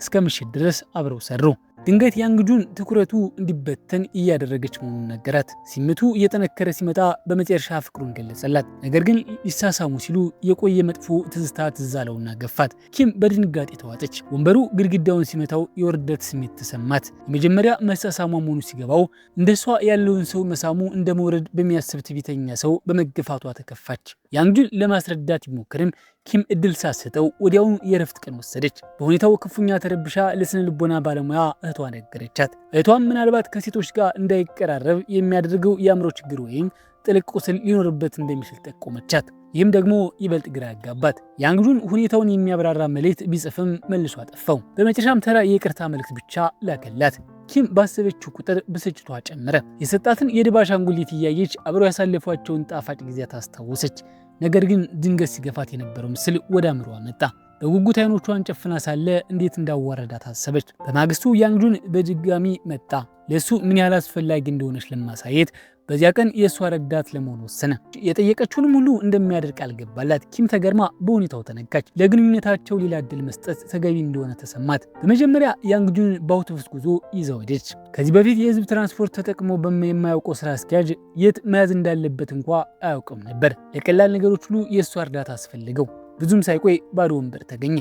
እስከ ምሽት ድረስ አብረው ሰሩ። ድንገት ያንግጁን ትኩረቱ እንዲበተን እያደረገች መሆኑን ነገራት። ስሜቱ እየጠነከረ ሲመጣ በመጨረሻ ፍቅሩን ገለጸላት። ነገር ግን ሊሳሳሙ ሲሉ የቆየ መጥፎ ትዝታ ትዝ አለውና ገፋት። ኪም በድንጋጤ ተዋጠች። ወንበሩ ግድግዳውን ሲመታው የውርደት ስሜት ተሰማት። የመጀመሪያ መሳሳሟ መሆኑ ሲገባው እንደሷ ያለውን ሰው መሳሙ እንደ መውረድ በሚያስብ ትዕቢተኛ ሰው በመገፋቷ ተከፋች። ያንግጁን ለማስረዳት ቢሞክርም ኪም እድል ሳትሰጠው ወዲያውኑ የረፍት ቀን ወሰደች። በሁኔታው ክፉኛ ተረብሻ ለስነ ልቦና ባለሙያ እህቷ ነገረቻት። እህቷም ምናልባት ከሴቶች ጋር እንዳይቀራረብ የሚያደርገው የአእምሮ ችግር ወይም ጥልቅ ቁስል ሊኖርበት እንደሚችል ጠቆመቻት። ይህም ደግሞ ይበልጥ ግራ ያጋባት። ያንግጁን ሁኔታውን የሚያብራራ መልእክት ቢጽፍም መልሶ አጠፋው። በመጨረሻም ተራ የይቅርታ መልእክት ብቻ ላከላት። ኪም ባሰበችው ቁጥር ብስጭቷ ጨመረ። የሰጣትን የድብ አሻንጉሊት እያየች አብረው ያሳለፏቸውን ጣፋጭ ጊዜያት አስታወሰች። ነገር ግን ድንገት ሲገፋት የነበረው ምስል ወደ አእምሮዋ መጣ። በጉጉት አይኖቿን ጨፍና ሳለ እንዴት እንዳዋረዳት አሰበች። በማግስቱ ያንግጁን በድጋሚ መጣ። ለሱ ምን ያህል አስፈላጊ እንደሆነች ለማሳየት በዚያ ቀን የእሷ ረዳት ለመሆን ወሰነ። የጠየቀችውንም ሁሉ እንደሚያደርግ አልገባላት። ኪም ተገርማ በሁኔታው ተነካች። ለግንኙነታቸው ሌላ እድል መስጠት ተገቢ እንደሆነ ተሰማት። በመጀመሪያ ያንግጁን በአውቶቡስ ጉዞ ይዘው ሄደች። ከዚህ በፊት የህዝብ ትራንስፖርት ተጠቅሞ የማያውቀው ስራ አስኪያጅ የት መያዝ እንዳለበት እንኳ አያውቅም ነበር። ለቀላል ነገሮች ሁሉ የእሷ እርዳታ አስፈልገው። ብዙም ሳይቆይ ባዶ ወንበር ተገኘ።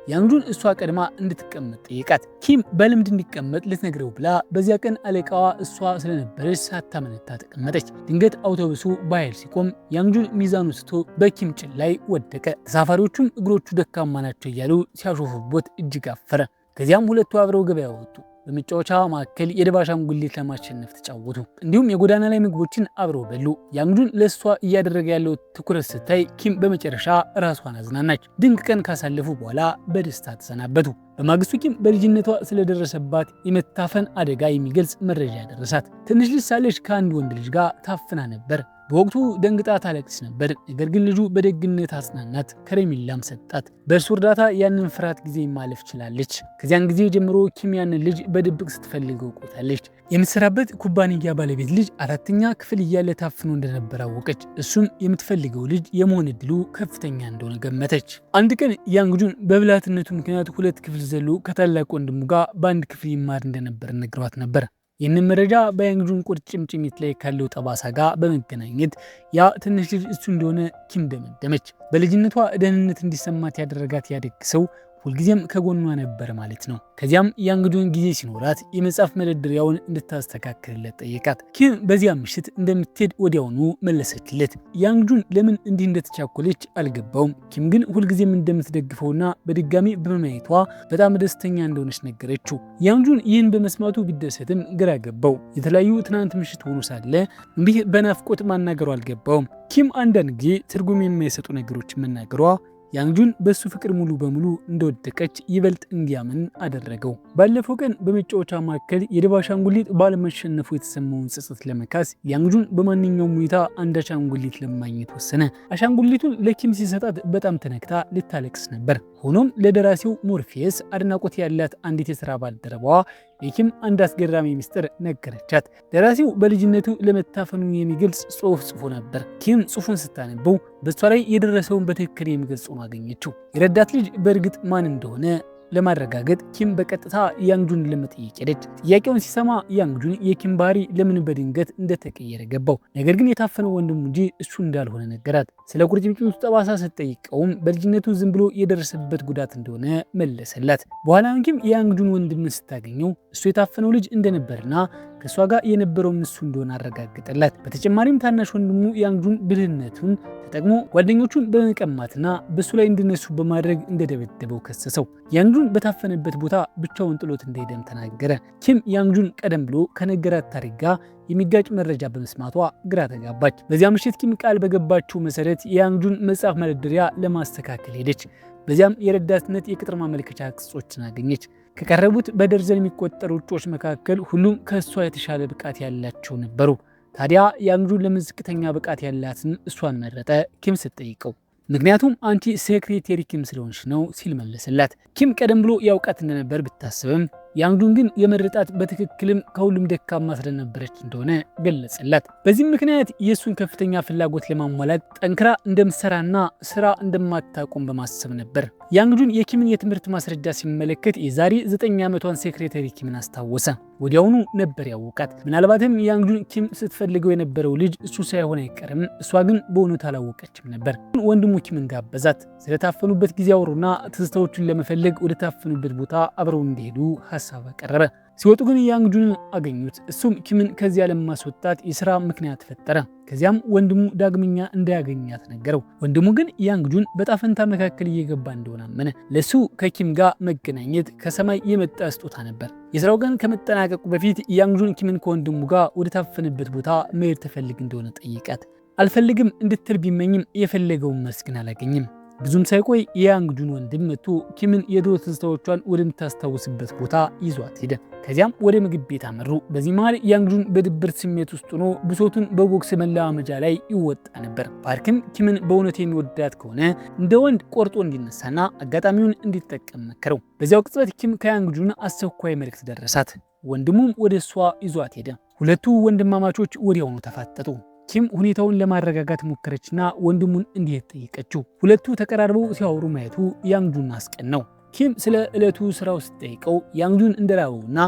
ያንግጁን እሷ ቀድማ እንድትቀመጥ ጠየቃት። ኪም በልምድ እንዲቀመጥ ልትነግረው ብላ በዚያ ቀን አለቃዋ እሷ ስለነበረች ሳታመነታ ተቀመጠች። ድንገት አውቶቡሱ በኃይል ሲቆም ያንግጁን ሚዛኑ ስቶ በኪም ጭን ላይ ወደቀ። ተሳፋሪዎቹም እግሮቹ ደካማ ናቸው እያሉ ሲያሾፉበት እጅግ አፈረ። ከዚያም ሁለቱ አብረው ገበያ ወጡ። በመጫወቻ ማዕከል የድብ አሻንጉሊት ለማሸነፍ ተጫወቱ። እንዲሁም የጎዳና ላይ ምግቦችን አብረው በሉ። ያንግጁን ለእሷ እያደረገ ያለው ትኩረት ስታይ ኪም በመጨረሻ ራሷን አዝናናች። ድንቅ ቀን ካሳለፉ በኋላ በደስታ ተሰናበቱ። በማግስቱ ኪም በልጅነቷ ስለደረሰባት የመታፈን አደጋ የሚገልጽ መረጃ ደረሳት። ትንሽ ልጅ ሳለች ከአንድ ወንድ ልጅ ጋር ታፍና ነበር። በወቅቱ ደንግጣ ታለቅስ ነበር። ነገር ግን ልጁ በደግነት አጽናናት፣ ከረሜላም ሰጣት። በእርሱ እርዳታ ያንን ፍርሃት ጊዜ ማለፍ ችላለች። ከዚያን ጊዜ ጀምሮ ኪም ያንን ልጅ በድብቅ ስትፈልገው ቆይታለች። የምትሰራበት ኩባንያ ባለቤት ልጅ 4ኛ ክፍል እያለ ታፍኖ እንደነበር አወቀች። እሱም የምትፈልገው ልጅ የመሆን እድሉ ከፍተኛ እንደሆነ ገመተች። አንድ ቀን ያንግጁን በብልሃትነቱ ምክንያት 2 ክፍል ዘሎ ከታላቅ ወንድሙ ጋር በአንድ ክፍል ይማር እንደነበር ነግሯት ነበር። ይህንን መረጃ በያንግጁን ቁርጭምጭሚት ላይ ካለው ጠባሳ ጋር በመገናኘት ያ ትንሽ ልጅ እሱ እንደሆነ ኪም ደመደመች። በልጅነቷ ደህንነት እንዲሰማት ያደረጋት ያደግ ሰው ሁልጊዜም ከጎኗ ነበር ማለት ነው። ከዚያም ያንግጁን ጊዜ ሲኖራት የመጽሐፍ መደርደሪያውን እንድታስተካክልለት ጠየቃት። ኪም በዚያ ምሽት እንደምትሄድ ወዲያውኑ መለሰችለት። ያንግጁን ለምን እንዲህ እንደተቻኮለች አልገባውም። ኪም ግን ሁልጊዜም እንደምትደግፈውና በድጋሚ በማየቷ በጣም ደስተኛ እንደሆነች ነገረችው። ያንግጁን ይህን በመስማቱ ቢደሰትም ግራ ገባው። የተለያዩ ትናንት ምሽት ሆኖ ሳለ እንዲህ በናፍቆት ማናገሩ አልገባውም። ኪም አንዳንድ ጊዜ ትርጉም የማይሰጡ ነገሮች መናገሯ ያንግጁን በሱ ፍቅር ሙሉ በሙሉ እንደወደቀች ይበልጥ እንዲያምን አደረገው። ባለፈው ቀን በመጫወቻ ማዕከል የድብ አሻንጉሊት ባለመሸነፉ የተሰማውን ጸጸት ለመካስ ያንግጁን በማንኛውም ሁኔታ አንድ አሻንጉሊት ለማግኘት ወሰነ። አሻንጉሊቱን ለኪም ሲሰጣት በጣም ተነክታ ልታለቅስ ነበር። ሆኖም ለደራሲው ሞርፊየስ አድናቆት ያላት አንዲት የሥራ ባልደረባዋ የኪም አንድ አስገራሚ ምስጢር ነገረቻት። ደራሲው በልጅነቱ ለመታፈኑ የሚገልጽ ጽሑፍ ጽፎ ነበር። ኪም ጽሑፉን ስታነበው በሷ ላይ የደረሰውን በትክክል የሚገልጽ ሆኖ አገኘችው። የረዳት ልጅ በእርግጥ ማን እንደሆነ ለማረጋገጥ ኪም በቀጥታ ያንግጁን ለመጠየቅ ሄደች። ጥያቄውን ሲሰማ ያንግጁን የኪም ባህሪ ለምን በድንገት እንደተቀየረ ገባው። ነገር ግን የታፈነው ወንድሙ እንጂ እሱ እንዳልሆነ ነገራት። ስለ ቁርጭምጭሚቱ ጠባሳ ስትጠይቀውም በልጅነቱ ዝም ብሎ የደረሰበት ጉዳት እንደሆነ መለሰላት። በኋላ ኪም የያንግጁን ወንድምን ስታገኘው እሱ የታፈነው ልጅ እንደነበርና ከሷ ጋር የነበረው እሱ እንደሆነ አረጋገጠላት። በተጨማሪም ታናሽ ወንድሙ ያንግጁን ብልህነቱን ተጠቅሞ ጓደኞቹን በመቀማትና በሱ ላይ እንዲነሱ በማድረግ እንደደበደበው ከሰሰው። ያንግጁን በታፈነበት ቦታ ብቻውን ጥሎት እንደሄደም ተናገረ። ኪም ያንግጁን ቀደም ብሎ ከነገራት ታሪክ ጋር የሚጋጭ መረጃ በመስማቷ ግራ ተጋባች። በዚያ ምሽት ኪም ቃል በገባችው መሰረት የያንግጁን መጽሐፍ መደርደሪያ ለማስተካከል ሄደች። በዚያም የረዳትነት የቅጥር ማመልከቻ ቅጾችን አገኘች። ከቀረቡት በደርዘን የሚቆጠሩ እጩዎች መካከል ሁሉም ከእሷ የተሻለ ብቃት ያላቸው ነበሩ። ታዲያ ያንግጁን ለምን ዝቅተኛ ብቃት ያላትን እሷን መረጠ? ኪም ስትጠይቀው ምክንያቱም አንቺ ሴክሬቴሪ ኪም ስለሆንሽ ነው ሲል መለሰላት። ኪም ቀደም ብሎ ያውቃት እንደነበር ብታስብም ያንግጁን ግን የመረጣት በትክክልም ከሁሉም ደካማ ስለነበረች እንደሆነ ገለጸላት። በዚህም ምክንያት የእሱን ከፍተኛ ፍላጎት ለማሟላት ጠንክራ እንደምትሰራና ስራ እንደማታቆም በማሰብ ነበር። ያንግጁን የኪምን የትምህርት ማስረጃ ሲመለከት የዛሬ 9 ዓመቷን ሴክሬታሪ ኪምን አስታወሰ። ወዲያውኑ ነበር ያወቃት። ምናልባትም ያንግጁን ኪም ስትፈልገው የነበረው ልጅ እሱ ሳይሆን አይቀርም። እሷ ግን በእውነቱ አላወቀችም ነበር። ወንድሙ ኪምን ጋበዛት። ስለታፈኑበት ጊዜ አወሩና ትዝታዎቹን ለመፈለግ ወደ ታፈኑበት ቦታ አብረው እንዲሄዱ ሀሳብ አቀረበ። ሲወጡ ግን ያንግጁንን አገኙት። እሱም ኪምን ከዚያ ለማስወጣት የሥራ ምክንያት ፈጠረ። ከዚያም ወንድሙ ዳግመኛ እንዳያገኛት ነገረው። ወንድሙ ግን ያንግጁን በጣፈንታ መካከል እየገባ እንደሆነ አመነ። ለሱ ከኪም ጋር መገናኘት ከሰማይ የመጣ ስጦታ ነበር። የሥራው ቀን ከመጠናቀቁ በፊት ያንግጁን ኪምን ከወንድሙ ጋር ወደ ታፈነበት ቦታ መሄድ ተፈልግ እንደሆነ ጠይቃት። አልፈልግም እንድትል ቢመኝም የፈለገውን መልስ ግን አላገኝም። ብዙም ሳይቆይ የያንግጁን ወንድም መጥቶ ኪምን የድሮ ትዝታዎቿን ወደምታስታውስበት ቦታ ይዟት ሄደ። ከዚያም ወደ ምግብ ቤት አመሩ። በዚህ መሃል ያንግጁን በድብርት ስሜት ውስጥ ሆኖ ብሶቱን በቦክስ መለማመጃ ላይ ይወጣ ነበር። ፓርክም ኪምን በእውነት የሚወዳት ከሆነ እንደ ወንድ ቆርጦ እንዲነሳና አጋጣሚውን እንዲጠቀም መከረው። በዚያው ቅጽበት ኪም ከያንግጁን አስቸኳይ መልእክት ደረሳት። ወንድሙም ወደ እሷ ይዟት ሄደ። ሁለቱ ወንድማማቾች ወዲያውኑ ተፋጠጡ። ኪም ሁኔታውን ለማረጋጋት ሞከረችና ወንድሙን እንዲሄድ ጠየቀችው። ሁለቱ ተቀራርበው ሲያወሩ ማየቱ ያንግጁን አስቀናው። ኪም ስለ ዕለቱ ስራው ስትጠይቀው ያንግጁን እንደራበውና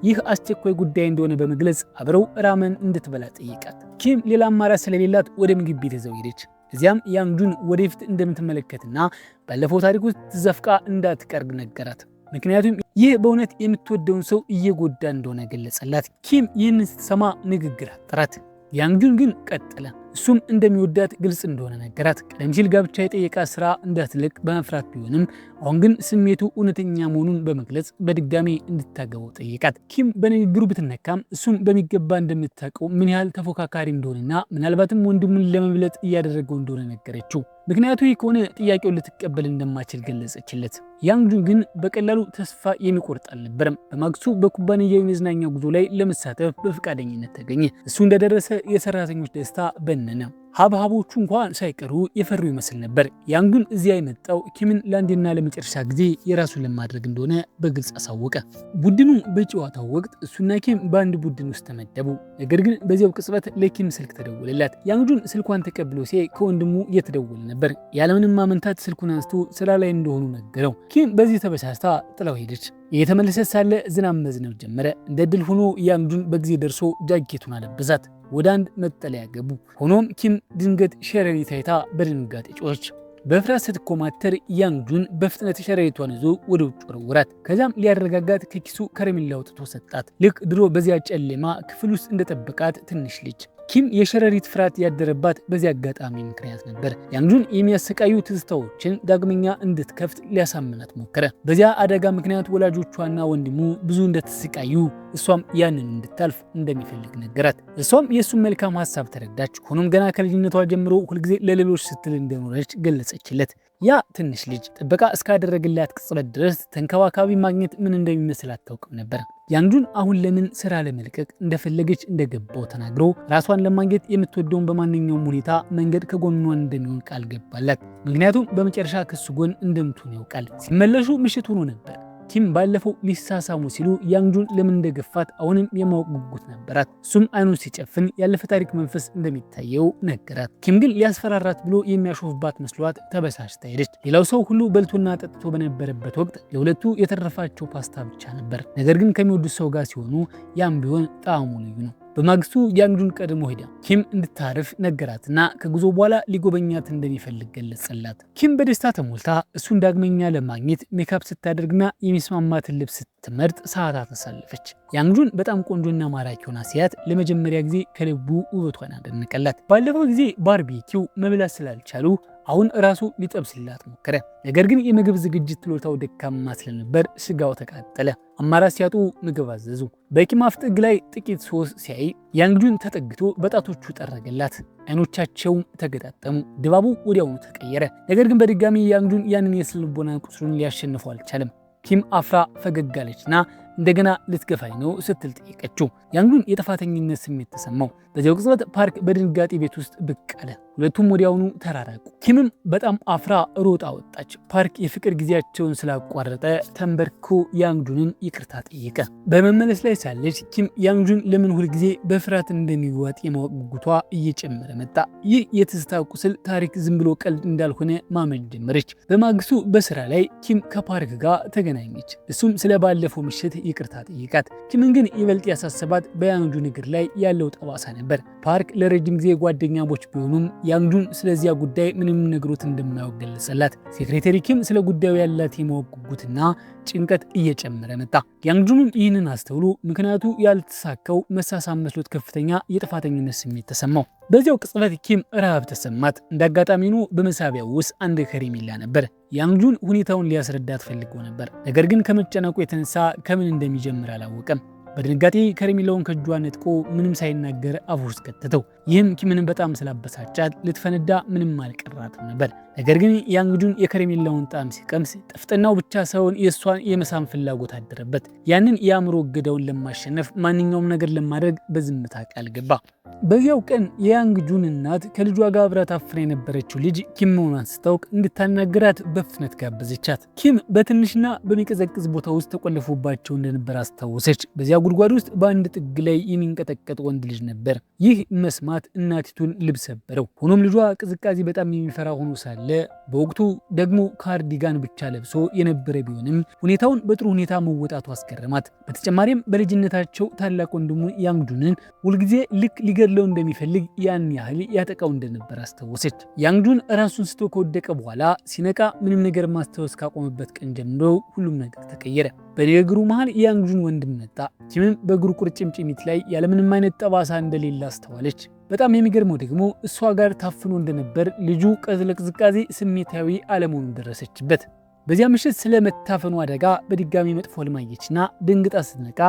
ይህ አስቸኳይ ጉዳይ እንደሆነ በመግለጽ አብረው ራመን እንድትበላ ጠይቃት። ኪም ሌላ አማራጭ ስለሌላት ወደ ምግብ ቤት ይዘው ሄደች። እዚያም ያንግጁን ወደፊት እንደምትመለከትና ባለፈው ታሪክ ውስጥ ተዘፍቃ እንዳትቀርብ ነገራት። ምክንያቱም ይህ በእውነት የምትወደውን ሰው እየጎዳ እንደሆነ ገለጸላት። ኪም ይህንን ስትሰማ ንግግር አጠራት። ያንግጁን ግን ቀጠለ። እሱም እንደሚወዳት ግልጽ እንደሆነ ነገራት። ቀደም ሲል ጋብቻ የጠየቃት ስራ እንዳትለቅ በመፍራት ቢሆንም አሁን ግን ስሜቱ እውነተኛ መሆኑን በመግለጽ በድጋሚ እንድታገባው ጠየቃት። ኪም በንግግሩ ብትነካም እሱም በሚገባ እንደምታውቀው ምን ያህል ተፎካካሪ እንደሆነና ምናልባትም ወንድሙን ለመብለጥ እያደረገው እንደሆነ ነገረችው። ምክንያቱ ይህ ከሆነ ጥያቄውን ልትቀበል እንደማችል ገለጸችለት። ያንግጁን ግን በቀላሉ ተስፋ የሚቆርጥ አልነበረም። በማግስቱ በኩባንያው የመዝናኛ ጉዞ ላይ ለመሳተፍ በፈቃደኝነት ተገኘ። እሱ እንደደረሰ የሰራተኞች ደስታ በነነ። ሀብሀቦቹ እንኳን ሳይቀሩ የፈሩ ይመስል ነበር። ያንግጁን እዚያ የመጣው ኪምን ለአንዴና ለመጨረሻ ጊዜ የራሱን ለማድረግ እንደሆነ በግልጽ አሳወቀ። ቡድኑ በጨዋታው ወቅት እሱና ኪም በአንድ ቡድን ውስጥ ተመደቡ። ነገር ግን በዚያው ቅጽበት ለኪም ስልክ ተደወለላት። ያንግጁን ስልኳን ተቀብሎ ሲያይ ከወንድሙ እየተደወለ ነበር። ያለምንም ማመንታት ስልኩን አንስቶ ስራ ላይ እንደሆኑ ነገረው። ኪም በዚህ ተበሳጭታ ጥላው ሄደች። እየተመለሰ ሳለ ዝናብ መዝነብ ጀመረ። እንደ ድል ሆኖ ያንግጁን በጊዜ ደርሶ ጃኬቱን አለበሳት። ወደ አንድ መጠለያ ገቡ። ሆኖም ኪም ድንገት ሸረሪት አይታ በድንጋጤ ጮኸች። በፍርሃት ስትኮማተር ያንግጁን በፍጥነት ሸረሪቷን ይዞ ወደ ውጭ ወረወራት። ከዚያም ሊያረጋጋት ከኪሱ ከረሜላ አውጥቶ ሰጣት። ልክ ድሮ በዚያ ጨለማ ክፍል ውስጥ እንደጠበቃት ትንሽ ልጅ። ኪም የሸረሪት ፍርሃት ያደረባት በዚህ አጋጣሚ ምክንያት ነበር። ያንግጁን የሚያሰቃዩ ትዝታዎችን ዳግመኛ እንድትከፍት ሊያሳምናት ሞከረ። በዚያ አደጋ ምክንያት ወላጆቿና ወንድሙ ብዙ እንደተሰቃዩ እሷም ያንን እንድታልፍ እንደሚፈልግ ነገራት። እሷም የእሱን መልካም ሀሳብ ተረዳች። ሆኖም ገና ከልጅነቷ ጀምሮ ሁልጊዜ ለሌሎች ስትል እንደኖረች ገለጸችለት። ያ ትንሽ ልጅ ጥበቃ እስካደረገላት ቅጽበት ድረስ ተንከባካቢ ማግኘት ምን እንደሚመስል አታውቅም ነበር። ያንጁን አሁን ለምን ስራ ለመልቀቅ እንደፈለገች እንደገባው ተናግሮ ራሷን ለማግኘት የምትወደውን በማንኛውም ሁኔታ መንገድ ከጎኗ እንደሚሆን ቃል ገባላት። ምክንያቱም በመጨረሻ ከሱ ጎን እንደምትሆን ያውቃል። ሲመለሱ ምሽት ሆኖ ነበር። ኪም ባለፈው ሊሳሳሙ ሲሉ ያንጁን ለምን እንደገፋት አሁንም የማወቅ ጉጉት ነበራት። እሱም አይኑን ሲጨፍን ያለፈ ታሪክ መንፈስ እንደሚታየው ነገራት። ኪም ግን ሊያስፈራራት ብሎ የሚያሾፍባት መስሏት ተበሳጭታ ሄደች። ሌላው ሰው ሁሉ በልቶና ጠጥቶ በነበረበት ወቅት ለሁለቱ የተረፋቸው ፓስታ ብቻ ነበር። ነገር ግን ከሚወዱት ሰው ጋር ሲሆኑ ያም ቢሆን ጣዕሙ ልዩ ነው። በማግስቱ ያንጁን ቀድሞ ሄዳ ኪም እንድታርፍ ነገራትና ከጉዞ በኋላ ሊጎበኛት እንደሚፈልግ ገለጸላት። ኪም በደስታ ተሞልታ እሱን ዳግመኛ ለማግኘት ሜካፕ ስታደርግና የሚስማማትን ልብስ ስትመርጥ ሰዓታት አሳለፈች። ያንጁን በጣም ቆንጆና ማራኪ ሆና ሲያት ለመጀመሪያ ጊዜ ከልቡ ውበቷን አደነቀላት። ባለፈው ጊዜ ባርቢኪው መብላት ስላልቻሉ አሁን ራሱ ሊጠብስላት ሞከረ። ነገር ግን የምግብ ዝግጅት ችሎታው ደካማ ስለነበር ስጋው ተቃጠለ። አማራጭ ሲያጡ ምግብ አዘዙ። በኪም አፍ ጥግ ላይ ጥቂት ሶስ ሲያይ ያንጁን ተጠግቶ በጣቶቹ ጠረገላት። አይኖቻቸውም ተገጣጠሙ። ድባቡ ወዲያውኑ ተቀየረ። ነገር ግን በድጋሚ ያንጁን ያንን የስልቦና ቁስሉን ሊያሸንፈው አልቻለም። ኪም አፍራ ፈገግ አለችና እንደገና ልትገፋኝ ነው ስትል ጠየቀችው። ያንጁን የጥፋተኝነት ስሜት ተሰማው። በዚያው ቅጽበት ፓርክ በድንጋጤ ቤት ውስጥ ብቅ አለ። ሁለቱም ወዲያውኑ ተራራቁ። ኪምም በጣም አፍራ ሮጣ ወጣች። ፓርክ የፍቅር ጊዜያቸውን ስላቋረጠ ተንበርክኮ ያንጁንን ይቅርታ ጠየቀ። በመመለስ ላይ ሳለች ኪም ያንጁን ለምን ሁል ጊዜ በፍርሃት እንደሚዋጥ የማወቅ ጉጉቷ እየጨመረ መጣ። ይህ የትዝታ ቁስል ታሪክ ዝም ብሎ ቀልድ እንዳልሆነ ማመን ጀመረች። በማግስቱ በስራ ላይ ኪም ከፓርክ ጋር ተገናኘች። እሱም ስለ ባለፈው ምሽት ይቅርታ ጠይቃት። ኪምን ግን ይበልጥ ያሳሰባት በያንጁን እግር ላይ ያለው ጠባሳ ነበር። ፓርክ ለረጅም ጊዜ ጓደኛሞች ቢሆኑም ያንጁን ስለዚያ ጉዳይ ምንም ነግሮት እንደማያውቅ ገለጸላት። ሴክሬታሪ ኪም ስለ ጉዳዩ ያላት የማወቅ ጉጉትና ጭንቀት እየጨመረ መጣ። ያንጁንም ይህንን አስተውሎ ምክንያቱ ያልተሳካው መሳሳም መስሎት ከፍተኛ የጥፋተኝነት ስሜት ተሰማው። በዚያው ቅጽበት ኪም ረሃብ ተሰማት። እንዳጋጣሚ ሆኖ በመሳቢያው ውስጥ አንድ ከረሜላ ነበር። ያንጁን ሁኔታውን ሊያስረዳት ፈልጎ ነበር። ነገር ግን ከመጨነቁ የተነሳ ከምን እንደሚጀምር አላወቀም። በድንጋጤ ከረሜላውን ከእጇ ነጥቆ ምንም ሳይናገር አፉ ውስጥ ከተተው። ይህም ኪምንን በጣም ስላበሳጫት ልትፈነዳ ምንም አልቀራትም ነበር። ነገር ግን ያንጁን የከረሜላውን ጣዕም ሲቀምስ ጥፍጥናው ብቻ ሳይሆን የእሷን የመሳም ፍላጎት አደረበት። ያንን የአእምሮ እገዳውን ለማሸነፍ ማንኛውም ነገር ለማድረግ በዝምታ ቃል ገባ። በዚያው ቀን የያንጁን እናት ከልጇ ጋር አብራ ታፍና የነበረችው ልጅ ኪም መሆኗን ስታውቅ እንድታናገራት በፍጥነት ጋበዘቻት። ኪም በትንሽና በሚቀዘቅዝ ቦታ ውስጥ ተቆልፎባቸው እንደነበር አስታወሰች። በዚያ ጉድጓድ ውስጥ በአንድ ጥግ ላይ የሚንቀጠቀጥ ወንድ ልጅ ነበር። ይህ መስማት እናቲቱን ልብ ሰበረው። ሆኖም ልጇ ቅዝቃዜ በጣም የሚፈራ ሆኖ ሳለ በወቅቱ ደግሞ ካርዲጋን ብቻ ለብሶ የነበረ ቢሆንም ሁኔታውን በጥሩ ሁኔታ መወጣቱ አስገረማት። በተጨማሪም በልጅነታቸው ታላቅ ወንድሙ ያንጁንን ሁልጊዜ ልክ ሊገድለው እንደሚፈልግ ያን ያህል ያጠቃው እንደነበር አስታወሰች። ያንጁን ራሱን ስቶ ከወደቀ በኋላ ሲነቃ ምንም ነገር ማስታወስ ካቆመበት ቀን ጀምሮ ሁሉም ነገር ተቀየረ። በንግግሩ መሃል ያንጁን ወንድም መጣ። ኪምም በእግሩ ቁርጭምጭሚት ላይ ያለምንም አይነት ጠባሳ እንደሌለ አስተዋለች። በጣም የሚገርመው ደግሞ እሷ ጋር ታፍኖ እንደነበር ልጁ ለቅዝቃዜ ስሜታዊ አለመሆኑን ደረሰችበት። በዚያ ምሽት ስለ መታፈኑ አደጋ በድጋሚ መጥፎ ህልም አየችና ደንግጣ ስትነቃ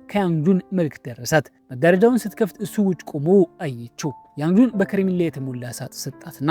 ከያንጁን መልእክት ደረሳት። መጋረጃውን ስትከፍት እሱ ውጭ ቆሞ አየችው። ያንጁን በከረሜላ የተሞላ ሳጥ ሰጣትና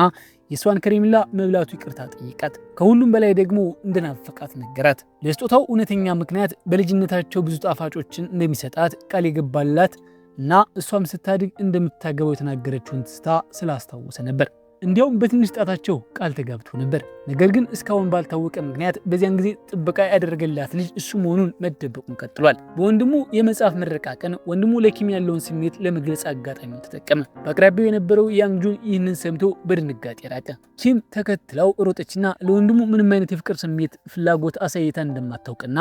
የሷን ከረሜላ መብላቱ ይቅርታ ጠይቃት። ከሁሉም በላይ ደግሞ እንደናፈቃት ነገራት። ለስጦታው እውነተኛ ምክንያት በልጅነታቸው ብዙ ጣፋጮችን እንደሚሰጣት ቃል የገባላት እና እሷም ስታድግ እንደምታገባው የተናገረችውን ትስታ ስላስታወሰ ነበር። እንዲያውም በትንሽ ጣታቸው ቃል ተጋብቶ ነበር። ነገር ግን እስካሁን ባልታወቀ ምክንያት በዚያን ጊዜ ጥበቃ ያደረገላት ልጅ እሱ መሆኑን መደበቁን ቀጥሏል። በወንድሙ የመጽሐፍ ምረቃ ቀን ወንድሙ ለኪም ያለውን ስሜት ለመግለጽ አጋጣሚውን ተጠቀመ። በአቅራቢያው የነበረው ያንጁን ይህንን ሰምቶ በድንጋጤ ራቀ። ኪም ተከትለው ሮጠችና ለወንድሙ ምንም አይነት የፍቅር ስሜት ፍላጎት አሳይታ እንደማታውቅና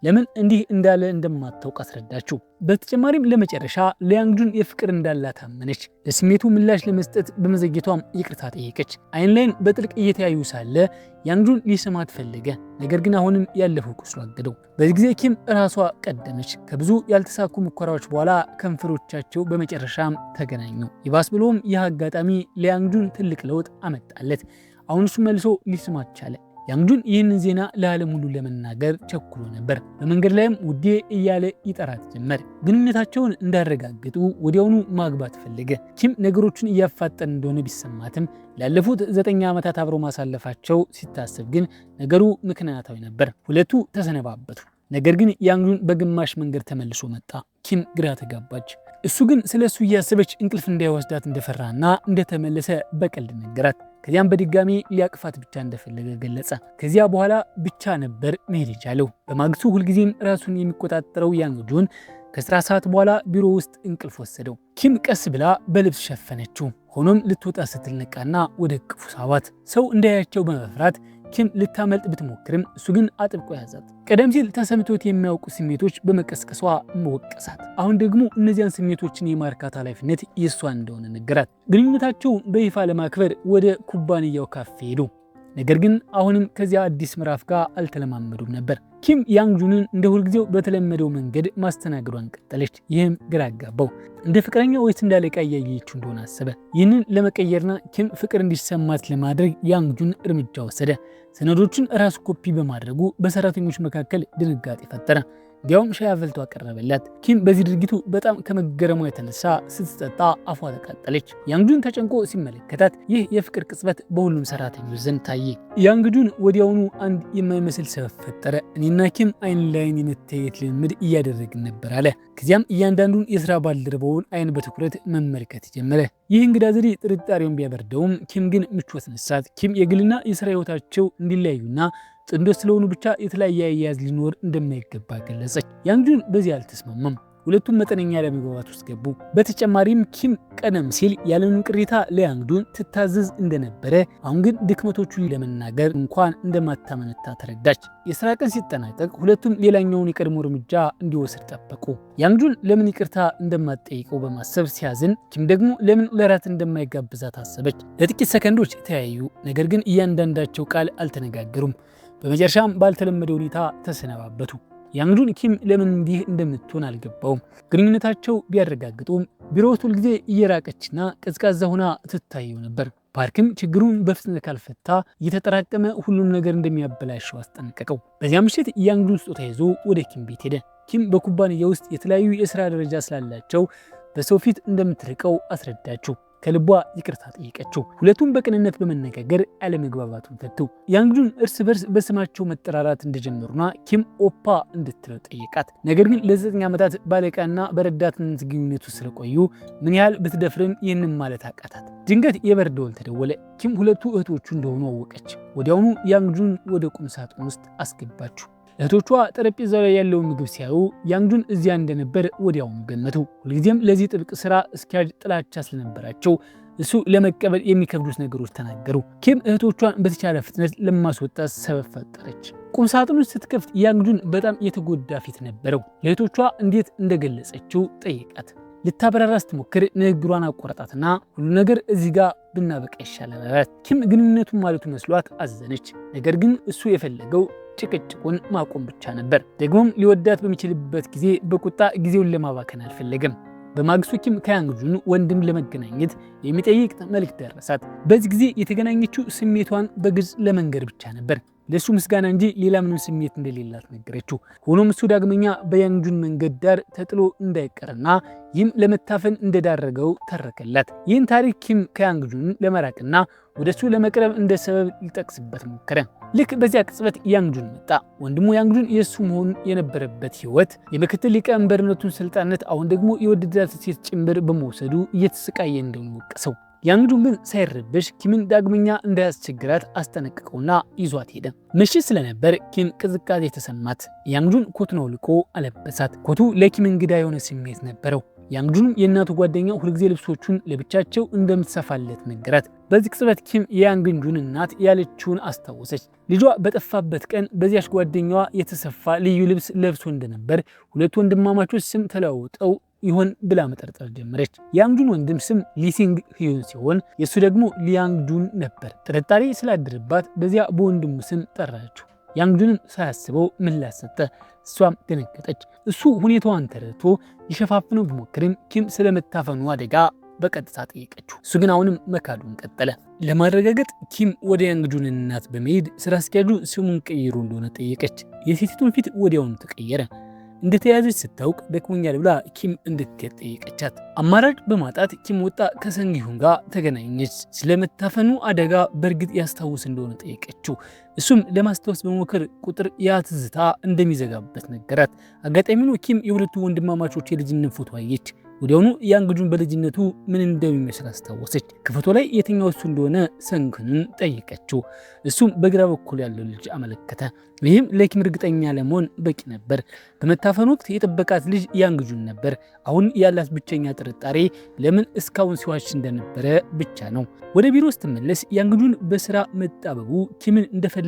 ለምን እንዲህ እንዳለ እንደማታውቅ አስረዳችው። በተጨማሪም ለመጨረሻ ለያንጁን የፍቅር እንዳላት አመነች። ለስሜቱ ምላሽ ለመስጠት በመዘግየቷም ይቅርታ ጠየቀች። አይን ላይን በጥልቅ እየተያዩ ሳለ ያንጁን ሊሰማት ፈለገ። ነገር ግን አሁንም ያለፈው ቁስሉ አገደው። በዚህ ጊዜ ኪም ራሷ ቀደመች። ከብዙ ያልተሳኩ ሙከራዎች በኋላ ከንፈሮቻቸው በመጨረሻም ተገናኙ። ይባስ ብሎም ይህ አጋጣሚ ለያንጁን ትልቅ ለውጥ አመጣለት። አሁን እሱ መልሶ ሊስማት ቻለ። ያንግጁን ይህንን ዜና ለዓለም ሁሉ ለመናገር ቸኩሎ ነበር። በመንገድ ላይም ውዴ እያለ ይጠራት ጀመር። ግንኙነታቸውን እንዳረጋገጡ ወዲያውኑ ማግባት ፈለገ። ኪም ነገሮችን እያፋጠን እንደሆነ ቢሰማትም ላለፉት 9 ዓመታት አብሮ ማሳለፋቸው ሲታሰብ ግን ነገሩ ምክንያታዊ ነበር። ሁለቱ ተሰነባበቱ። ነገር ግን ያንግጁን በግማሽ መንገድ ተመልሶ መጣ። ኪም ግራ ተጋባች። እሱ ግን ስለሱ እያሰበች እንቅልፍ እንዳይወስዳት እንደፈራና እንደተመለሰ በቀልድ ነገራት። ከዚያም በድጋሚ ሊያቅፋት ብቻ እንደፈለገ ገለጸ። ከዚያ በኋላ ብቻ ነበር መሄድ የቻለው። በማግስቱ ሁልጊዜም ራሱን የሚቆጣጠረው ያንግጁን ከስራ ሰዓት በኋላ ቢሮ ውስጥ እንቅልፍ ወሰደው። ኪም ቀስ ብላ በልብስ ሸፈነችው። ሆኖም ልትወጣ ስትል ነቃና ወደ እቅፉ ሳባት። ሰው እንዳያቸው በመፍራት ኪም ልታመልጥ ብትሞክርም እሱ ግን አጥብቆ ያዛት። ቀደም ሲል ተሰምቶት የሚያውቁ ስሜቶች በመቀስቀሷ መወቀሳት። አሁን ደግሞ እነዚያን ስሜቶችን የማርካት ኃላፊነት የእሷ እንደሆነ ነገራት። ግንኙነታቸው በይፋ ለማክበር ወደ ኩባንያው ካፌ ሄዱ። ነገር ግን አሁንም ከዚያ አዲስ ምዕራፍ ጋር አልተለማመዱም ነበር። ኪም ያንግጁንን እንደ ሁልጊዜው በተለመደው መንገድ ማስተናገዷን ቀጠለች። ይህም ግራ አጋባው። እንደ ፍቅረኛ ወይስ እንዳለቃ እያየችው እንደሆነ አሰበ። ይህንን ለመቀየርና ኪም ፍቅር እንዲሰማት ለማድረግ ያንግጁን እርምጃ ወሰደ። ሰነዶችን ራሱ ኮፒ በማድረጉ በሰራተኞች መካከል ድንጋጤ ፈጠረ። እንዲያውም ሻይ አፈልቶ አቀረበላት። ኪም በዚህ ድርጊቱ በጣም ከመገረሟ የተነሳ ስትጠጣ አፏ ተቃጠለች። ያንግጁን ተጨንቆ ሲመለከታት ይህ የፍቅር ቅጽበት በሁሉም ሰራተኞች ዘንድ ታየ። ያንግጁን ወዲያውኑ አንድ የማይመስል ሰበብ ፈጠረ። እኔና ኪም አይን ላይን የመተያየት ልምምድ እያደረግን ነበር አለ። ከዚያም እያንዳንዱን የስራ ባልደረባውን አይን በትኩረት መመልከት ጀመረ። ይህ እንግዳ ዘዴ ጥርጣሬውን ቢያበርደውም ኪም ግን ምቾት ነሳት። ኪም የግልና የስራ ህይወታቸው እንዲለያዩና ጥንዶች ስለሆኑ ብቻ የተለያየ አያያዝ ሊኖር እንደማይገባ ገለጸች። ያንግጁን በዚህ አልተስማማም። ሁለቱም መጠነኛ ለመግባባት ውስጥ ገቡ። በተጨማሪም ኪም ቀደም ሲል ያለንን ቅሬታ ለያንግጁን ትታዘዝ እንደነበረ፣ አሁን ግን ድክመቶቹን ለመናገር እንኳን እንደማታመነታ ተረዳች። የስራ ቀን ሲጠናቀቅ ሁለቱም ሌላኛውን የቀድሞ እርምጃ እንዲወስድ ጠበቁ። ያንግጁን ለምን ይቅርታ እንደማትጠይቀው በማሰብ ሲያዝን፣ ኪም ደግሞ ለምን ለራት እንደማይጋብዛት አሰበች። ለጥቂት ሰከንዶች ተያዩ። ነገር ግን እያንዳንዳቸው ቃል አልተነጋገሩም። በመጨረሻም ባልተለመደ ሁኔታ ተሰነባበቱ። ያንግጁን ኪም ለምን እንዲህ እንደምትሆን አልገባውም። ግንኙነታቸው ቢያረጋግጡም ቢሮ ውስጥ ሁልጊዜ እየራቀችና ቀዝቃዛ ሆና ትታየው ነበር። ፓርክም ችግሩን በፍጥነት ካልፈታ እየተጠራቀመ ሁሉም ነገር እንደሚያበላሸው አስጠነቀቀው። በዚያ ምሽት ያንግጁን ስጦታ ይዞ ወደ ኪም ቤት ሄደ። ኪም በኩባንያ ውስጥ የተለያዩ የስራ ደረጃ ስላላቸው በሰው ፊት እንደምትርቀው አስረዳችው። ከልቧ ይቅርታ ጠየቀችው። ሁለቱም በቅንነት በመነጋገር አለመግባባቱን ፈቱ። ያንግጁን እርስ በርስ በስማቸው መጠራራት እንደጀመሩና ኪም ኦፓ እንድትለው ጠየቃት። ነገር ግን ለ9 ዓመታት ባለቃና በረዳትነት ግንኙነቱ ስለቆዩ ምን ያህል ብትደፍርም ይህንን ማለት አቃታት። ድንገት የበር ደወል ተደወለ። ኪም ሁለቱ እህቶቹ እንደሆኑ አወቀች። ወዲያውኑ ያንግጁን ወደ ቁም ሳጥን ውስጥ አስገባችው። እህቶቿ ጠረጴዛው ላይ ያለውን ምግብ ሲያዩ ያንግጁን እዚያ እንደነበር ወዲያውኑ ገመቱ። ሁልጊዜም ለዚህ ጥብቅ ስራ እስኪያጅ ጥላቻ ስለነበራቸው እሱ ለመቀበል የሚከብዱት ነገሮች ተናገሩ። ኪም እህቶቿን በተቻለ ፍጥነት ለማስወጣት ሰበብ ፈጠረች። ቁም ሳጥኑን ስትከፍት ያንግጁን በጣም የተጎዳ ፊት ነበረው። ለእህቶቿ እንዴት እንደገለጸችው ጠየቃት። ልታበራራ ስትሞክር ንግግሯን አቋረጣትና ሁሉ ነገር እዚህ ጋር ብናበቃ ይሻላል አላት። ኪም ግንኙነቱን ማለቱ መስሏት አዘነች። ነገር ግን እሱ የፈለገው ጭቅጭቁን ማቆም ብቻ ነበር። ደግሞም ሊወዳት በሚችልበት ጊዜ በቁጣ ጊዜውን ለማባከን አልፈለገም። በማግስቱ ኪም ከያንግጁን ወንድም ለመገናኘት የሚጠይቅ መልእክት ደረሳት። በዚህ ጊዜ የተገናኘችው ስሜቷን በግልጽ ለመንገር ብቻ ነበር። ለሱ ምስጋና እንጂ ሌላ ምንም ስሜት እንደሌላት ነገረችው። ሆኖም እሱ ዳግመኛ በያንግጁን መንገድ ዳር ተጥሎ እንዳይቀርና ይህም ለመታፈን እንደዳረገው ተረከላት። ይህን ታሪክ ኪም ከያንግጁን ለመራቅና ወደሱ ለመቅረብ እንደ ሰበብ ሊጠቅስበት ሞከረ። ልክ በዚያ ቅጽበት ያንግጁን መጣ። ወንድሙ ያንግጁን የሱ መሆን የነበረበት ህይወት የምክትል ሊቀመንበርነቱን ስልጣነት አሁን ደግሞ የወደዳት ሴት ጭምር በመውሰዱ እየተሰቃየ እንደሆነ ወቀሰው። ያንግጁን ግን ሳይረበሽ ኪምን ዳግመኛ እንዳያስቸግራት አስጠነቅቀውና ይዟት ሄደ። ምሽት ስለነበር ኪም ቅዝቃዜ ተሰማት። ያንግጁን ኮቱን አውልቆ አለበሳት። ኮቱ ለኪም እንግዳ የሆነ ስሜት ነበረው። ያንግጁንም የእናቱ ጓደኛው ሁልጊዜ ልብሶቹን ለብቻቸው እንደምትሰፋለት ነገራት። በዚህ ቅጽበት ኪም የያንግጁን እናት ያለችውን አስታወሰች። ልጇ በጠፋበት ቀን በዚያች ጓደኛዋ የተሰፋ ልዩ ልብስ ለብሶ እንደነበር ሁለቱ ወንድማማቾች ስም ተለዋውጠው ይሆን ብላ መጠርጠር ጀመረች። ያንግጁን ወንድም ስም ሊሲንግ ሂዩን ሲሆን የሱ ደግሞ ሊያንግጁን ነበር። ጥርጣሬ ስላደረባት በዚያ በወንድሙ ስም ጠራችው። ያንግጁንም ሳያስበው ምላሽ ሰጠ። እሷም ደነገጠች። እሱ ሁኔታዋን ተረድቶ ሊሸፋፍነው ቢሞክርም ኪም ስለመታፈኑ አደጋ በቀጥታ ጠየቀችው። እሱ ግን አሁንም መካዱን ቀጠለ። ለማረጋገጥ ኪም ወደ ያንግጁን እናት በመሄድ ስራ አስኪያጁ ስሙን ቀይሮ እንደሆነ ጠየቀች። የሴቲቱን ፊት ወዲያውኑ ተቀየረ። እንደተያዘች ስታውቅ ደክሞኛል ብላ ኪም እንድትሄድ ጠየቀቻት። አማራጭ በማጣት ኪም ወጣ ከሰንጊሁን ጋር ተገናኘች። ስለመታፈኑ አደጋ በእርግጥ ያስታውስ እንደሆነ ጠየቀችው። እሱም ለማስታወስ በሞከር ቁጥር ያ ትዝታ እንደሚዘጋበት ነገራት። አጋጣሚ ነው ኪም የሁለቱ ወንድማማቾች የልጅነት ፎቶ አየች። ወዲያውኑ ያንግጁን በልጅነቱ ምን እንደሚመስል አስታወሰች። ከፎቶ ላይ የትኛው እሱ እንደሆነ ሰንግሁንን ጠየቀችው። እሱም በግራ በኩል ያለው ልጅ አመለከተ። ይህም ለኪም እርግጠኛ ለመሆን በቂ ነበር። በመታፈን ወቅት የጠበቃት ልጅ ያንግጁን ነበር። አሁን ያላት ብቸኛ ጥርጣሬ ለምን እስካሁን ሲዋሽ እንደነበረ ብቻ ነው። ወደ ቢሮ ስትመለስ ያንግጁን በስራ መጣበቡ ኪምን እንደፈለገው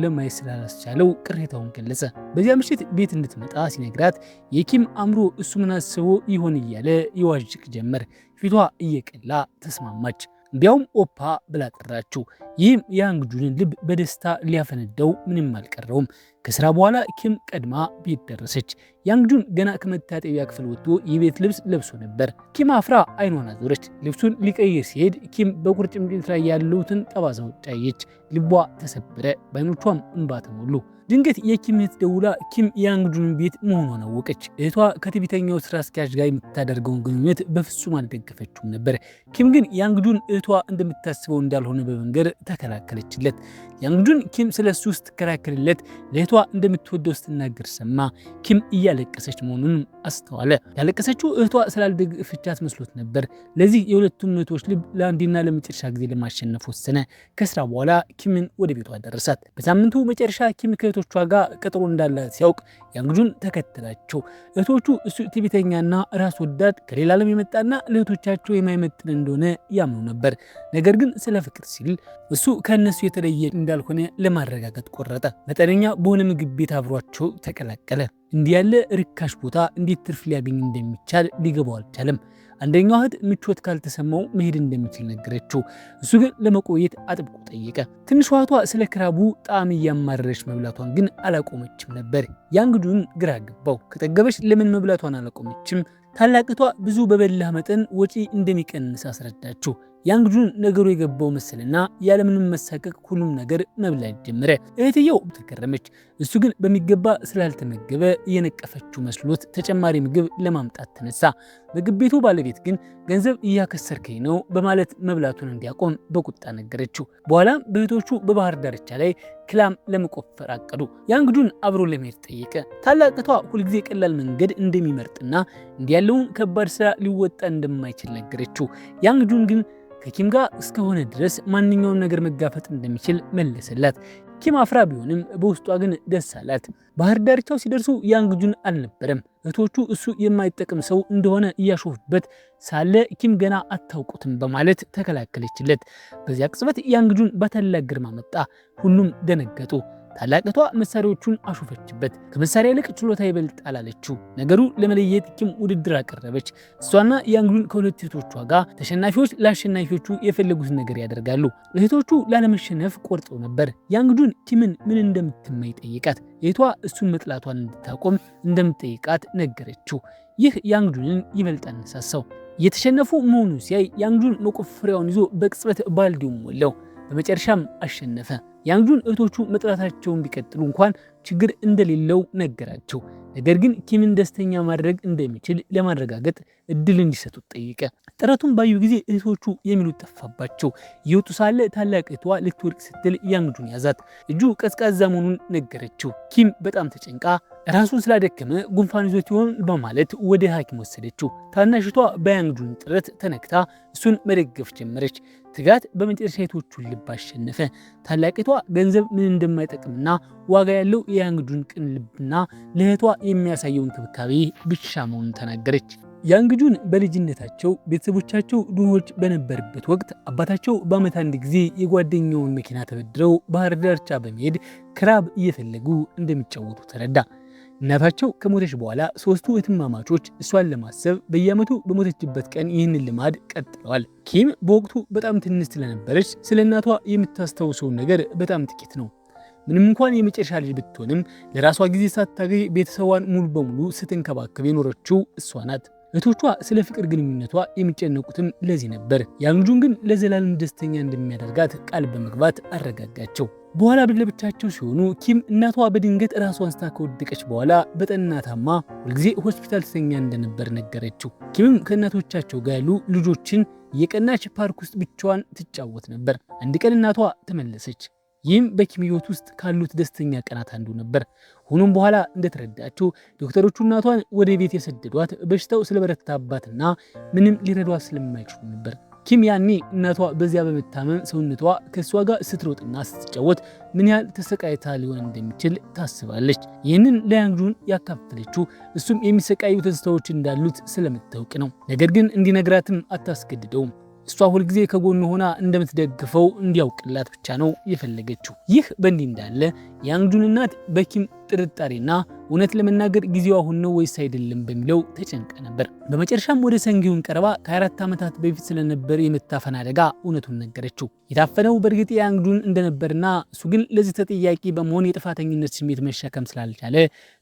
ለማየት ስላላስቻለው ቅሬታውን ገለጸ። በዚያ ምሽት ቤት እንድትመጣ ሲነግራት የኪም አእምሮ እሱ ምን አስቦ ይሆን እያለ ይዋዥቅ ጀመር። ፊቷ እየቀላ ተስማማች። ቢያውም ኦፓ ብላ ጠራችው። ይህም ያንግጁንን ልብ በደስታ ሊያፈነዳው ምንም አልቀረውም። ከስራ በኋላ ኪም ቀድማ ቤት ደረሰች። ያንግጁን ገና ከመታጠቢያ ክፍል ወጥቶ የቤት ልብስ ለብሶ ነበር። ኪም አፍራ አይኗን አዞረች። ልብሱን ሊቀይር ሲሄድ ኪም በቁርጭምጭሚት ላይ ያሉትን ጠባሳዎች አየች። ልቧ ተሰበረ፣ በአይኖቿም እንባ ተሞሉ። ድንገት የኪም እህት ደውላ ኪም ያንግጁን ቤት መሆኗን አወቀች። እህቷ ከትዕቢተኛው ስራ አስኪያጅ ጋር የምታደርገውን ግንኙነት በፍጹም አልደገፈችውም ነበር። ኪም ግን ያንግጁን እህቷ እንደምታስበው እንዳልሆነ በመንገር ተከላከለችለት። ያንግጁን ኪም ስለሱ ስትከራከርለት ለእህቷ እንደምትወደው ስትናገር ሰማ። ኪም እያለቀሰች መሆኑንም አስተዋለ። ያለቀሰችው እህቷ ስላልደገፈቻት መስሎት ነበር። ለዚህ የሁለቱም እህቶች ልብ ለአንዴና ለመጨረሻ ጊዜ ለማሸነፍ ወሰነ። ከስራ በኋላ ኪምን ወደ ቤቷ ደረሳት። በሳምንቱ መጨረሻ ኪም ከእህቶቿ ጋር ቀጠሮ እንዳላት ሲያውቅ ያንግጁን ተከተላቸው። እህቶቹ እሱ ትዕቢተኛና ራስ ወዳድ ከሌላ ዓለም የመጣና ለእህቶቻቸው የማይመጥን እንደሆነ ያምኑ ነበር። ነገር ግን ስለ ፍቅር ሲል እሱ ከእነሱ የተለየ እንዳልሆነ ለማረጋገጥ ቆረጠ። መጠነኛ በሆነ ምግብ ቤት አብሯቸው ተቀላቀለ። እንዲህ ያለ ርካሽ ቦታ እንዴት ትርፍ ሊያገኝ እንደሚቻል ሊገባው አልቻለም። አንደኛው እህት ምቾት ካልተሰማው መሄድ እንደሚችል ነገረችው። እሱ ግን ለመቆየት አጥብቆ ጠየቀ። ትንሿ እህቷ ስለ ክራቡ ጣዕም እያማረረች መብላቷን ግን አላቆመችም ነበር። ያንግጁን ግራ ገባው። ከጠገበች ለምን መብላቷን አላቆመችም? ታላቅቷ ብዙ በበላህ መጠን ወጪ እንደሚቀንስ አስረዳችው። ያንግጁን ነገሩ የገባው መሰልና ያለምንም መሳቀቅ ሁሉም ነገር መብላት ጀመረ። እህትየው ተገረመች። እሱ ግን በሚገባ ስላልተመገበ እየነቀፈችው መስሎት ተጨማሪ ምግብ ለማምጣት ተነሳ። ምግብ ቤቱ ባለቤት ግን ገንዘብ እያከሰርከኝ ነው በማለት መብላቱን እንዲያቆም በቁጣ ነገረችው። በኋላም በእህቶቹ በባህር ዳርቻ ላይ ክላም ለመቆፈር አቀዱ። ያንግጁን አብሮ ለመሄድ ጠየቀ። ታላቅቷ ሁልጊዜ ቀላል መንገድ እንደሚመርጥና እንዲያለውን ከባድ ስራ ሊወጣ እንደማይችል ነገረችው። ያንግጁን ግን ከኪም ጋር እስከሆነ ድረስ ማንኛውም ነገር መጋፈጥ እንደሚችል መለሰላት። ኪም አፍራ ቢሆንም በውስጧ ግን ደስ አላት። ባህር ዳርቻው ሲደርሱ ያንግጁን አልነበረም። እህቶቹ እሱ የማይጠቅም ሰው እንደሆነ እያሾፉበት ሳለ ኪም ገና አታውቁትም በማለት ተከላከለችለት። በዚያ ቅጽበት ያንግጁን በታላቅ ግርማ መጣ። ሁሉም ደነገጡ። ታላቅቷ መሳሪያዎቹን አሾፈችበት። ከመሳሪያ ይልቅ ችሎታ ይበልጣል አለችው። ነገሩ ለመለየት ኪም ውድድር አቀረበች። እሷና ያንግጁን ከሁለት እህቶቿ ጋር ተሸናፊዎች ለአሸናፊዎቹ የፈለጉትን ነገር ያደርጋሉ። እህቶቹ ላለመሸነፍ ቆርጠው ነበር። ያንግጁን ኪምን ምን እንደምትመኝ ጠይቃት። እህቷ እሱን መጥላቷን እንድታቆም እንደምትጠይቃት ነገረችው። ይህ ያንግጁንን ይበልጥ አነሳሳው። የተሸነፉ መሆኑን ሲያይ ያንግጁን መቆፈሪያውን ይዞ በቅጽበት ባልዲውን ሞላው። በመጨረሻም አሸነፈ። ያንግጁን እህቶቹ መጥራታቸውን ቢቀጥሉ እንኳን ችግር እንደሌለው ነገራቸው። ነገር ግን ኪምን ደስተኛ ማድረግ እንደሚችል ለማረጋገጥ እድል እንዲሰጡት ጠየቀ። ጥረቱን ባዩ ጊዜ እህቶቹ የሚሉት ጠፋባቸው። እየወጡ ሳለ ታላቅ እህቷ ልትወድቅ ስትል ያንግጁን ያዛት። እጁ ቀዝቃዛ መሆኑን ነገረችው። ኪም በጣም ተጨንቃ ራሱን ስላደከመ ጉንፋን ይዞት ይሆን በማለት ወደ ሐኪም ወሰደችው። ታናሽቷ በያንግጁን ጥረት ተነክታ እሱን መደገፍ ጀመረች። ትጋት በመጨረሻ እህቶቹን ልብ አሸነፈ። ታላቂቷ ገንዘብ ምን እንደማይጠቅምና ዋጋ ያለው የያንግጁን ቅን ልብና ለእህቷ የሚያሳየው እንክብካቤ ብቻ መሆኑን ተናገረች። ያንግጁን በልጅነታቸው ቤተሰቦቻቸው ድሆች በነበረበት ወቅት አባታቸው በዓመት አንድ ጊዜ የጓደኛውን መኪና ተበድረው ባህር ዳርቻ በመሄድ ክራብ እየፈለጉ እንደሚጫወቱ ተረዳ። እናታቸው ከሞተች በኋላ ሶስቱ እህትማማቾች እሷን ለማሰብ በየዓመቱ በሞተችበት ቀን ይህንን ልማድ ቀጥለዋል። ኪም በወቅቱ በጣም ትንሽ ስለነበረች ስለ እናቷ የምታስታውሰው ነገር በጣም ጥቂት ነው። ምንም እንኳን የመጨረሻ ልጅ ብትሆንም ለራሷ ጊዜ ሳታገኝ ቤተሰቧን ሙሉ በሙሉ ስትንከባከብ የኖረችው እሷ ናት። እህቶቿ ስለ ፍቅር ግንኙነቷ የሚጨነቁትም ለዚህ ነበር። ያንግጁን ግን ለዘላለም ደስተኛ እንደሚያደርጋት ቃል በመግባት አረጋጋቸው። በኋላ ለብቻቸው ሲሆኑ ኪም እናቷ በድንገት ራሷን ስታ ከወደቀች በኋላ በጠና ታማ ሁልጊዜ ሆስፒታል ተኛ እንደነበር ነገረችው። ኪምም ከእናቶቻቸው ጋር ያሉ ልጆችን የቀናች ፓርክ ውስጥ ብቻዋን ትጫወት ነበር። አንድ ቀን እናቷ ተመለሰች። ይህም በኪም ህይወት ውስጥ ካሉት ደስተኛ ቀናት አንዱ ነበር። ሆኖም በኋላ እንደተረዳችው ዶክተሮቹ እናቷን ወደ ቤት የሰደዷት በሽታው ስለበረታባትና ምንም ሊረዷት ስለማይችሉ ነበር። ኪም ያኔ እናቷ በዚያ በመታመም ሰውነቷ ከሷ ጋር ስትሮጥና ስትጫወት ምን ያህል ተሰቃይታ ሊሆን እንደሚችል ታስባለች። ይህንን ለያንግጁን ያካፈለችው እሱም የሚሰቃዩ ትዝታዎች እንዳሉት ስለምታውቅ ነው። ነገር ግን እንዲነግራትም አታስገድደውም። እሷ ሁልጊዜ ከጎኑ ሆና እንደምትደግፈው እንዲያውቅላት ብቻ ነው የፈለገችው። ይህ በእንዲህ እንዳለ ያንግጁን እናት በኪም ጥርጣሬና እውነት ለመናገር ጊዜው አሁን ነው ወይስ አይደለም በሚለው ተጨንቃ ነበር። በመጨረሻም ወደ ሰንጊውን ቀርባ ከ4 ዓመታት በፊት ስለነበር የመታፈን አደጋ እውነቱን ነገረችው። የታፈነው በእርግጥ ያንግጁን እንደነበርና እሱ ግን ለዚህ ተጠያቂ በመሆን የጥፋተኝነት ስሜት መሸከም ስላልቻለ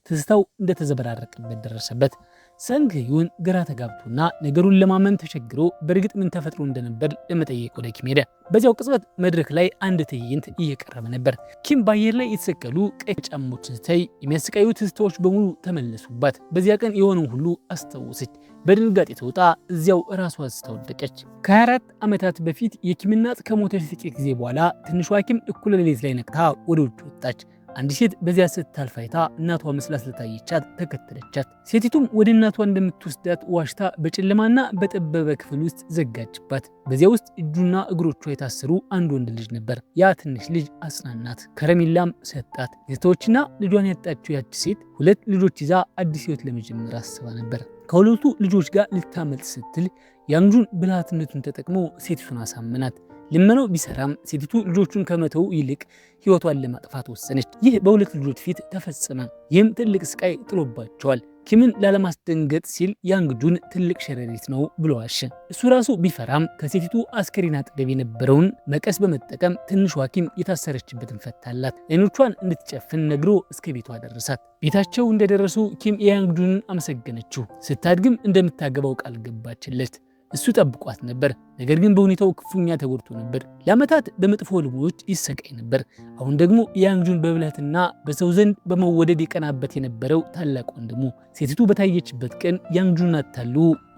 ትዝታው እንደተዘበራረቀበት ደረሰበት። ሰንጊዩን ግራ ተጋብቶና ነገሩን ለማመን ተቸግሮ በእርግጥ ምን ተፈጥሮ እንደነበር ለመጠየቅ ወደ ኪም ሄደ። በዚያው ቅጽበት መድረክ ላይ አንድ ትዕይንት እየቀረበ ነበር። ኪም በአየር ላይ የተሰቀሉ ቀይ ጫማዎችን ስታይ የሚያስቀዩ ትዝታዎች በሙሉ ተመለሱባት። በዚያ ቀን የሆነውን ሁሉ አስታወሰች። በድንጋጤ ተውጣ እዚያው ራሷ አስተወደቀች። ከ24 ዓመታት በፊት የኪም እናት ከሞተች ጥቂት ጊዜ በኋላ ትንሿ ኪም እኩለ ሌሊት ላይ ነቅታ ወደ ውጭ ወጣች። አንድ ሴት በዚያ ስታልፍ አይታ እናቷ መስላ ስለታየቻት ተከተለቻት። ሴቲቱም ወደ እናቷ እንደምትወስዳት ዋሽታ በጨለማና በጠበበ ክፍል ውስጥ ዘጋችባት። በዚያ ውስጥ እጁና እግሮቿ የታሰሩ አንድ ወንድ ልጅ ነበር። ያ ትንሽ ልጅ አጽናናት፣ ከረሜላም ሰጣት። ሴቶችና ልጇን ያጣችው ያቺ ሴት 2 ልጆች ይዛ አዲስ ህይወት ለመጀመር አስባ ነበር። ከሁለቱ ልጆች ጋር ልታመልጥ ስትል ያንግጁን ብልሃትነቱን ተጠቅሞ ሴቲቱን አሳመናት። ልመናው ቢሰራም ሴቲቱ ልጆቹን ከመተው ይልቅ ህይወቷን ለማጥፋት ወሰነች። ይህ በ2 ልጆች ፊት ተፈጸመ። ይህም ትልቅ ስቃይ ጥሎባቸዋል። ኪምን ላለማስደንገጥ ሲል ያንግጁን ትልቅ ሸረሪት ነው ብሎ ዋሸ። እሱ ራሱ ቢፈራም ከሴቲቱ አስከሬን አጠገብ የነበረውን መቀስ በመጠቀም ትንሿ ኪም የታሰረችበትን ፈታላት። አይኖቿን እንድትጨፍን ነግሮ እስከ ቤቷ ደረሳት። ቤታቸው እንደደረሱ ኪም ያንግጁንን አመሰገነችው። ስታድግም እንደምታገባው ቃል ገባችለት። እሱ ጠብቋት ነበር። ነገር ግን በሁኔታው ክፉኛ ተጎድቶ ነበር። ለዓመታት በመጥፎ ልቦች ይሰቃይ ነበር። አሁን ደግሞ ያንግጁን በብልሃትና በሰው ዘንድ በመወደድ የቀናበት የነበረው ታላቅ ወንድሙ ሴቲቱ በታየችበት ቀን ያንግጁን አታሉ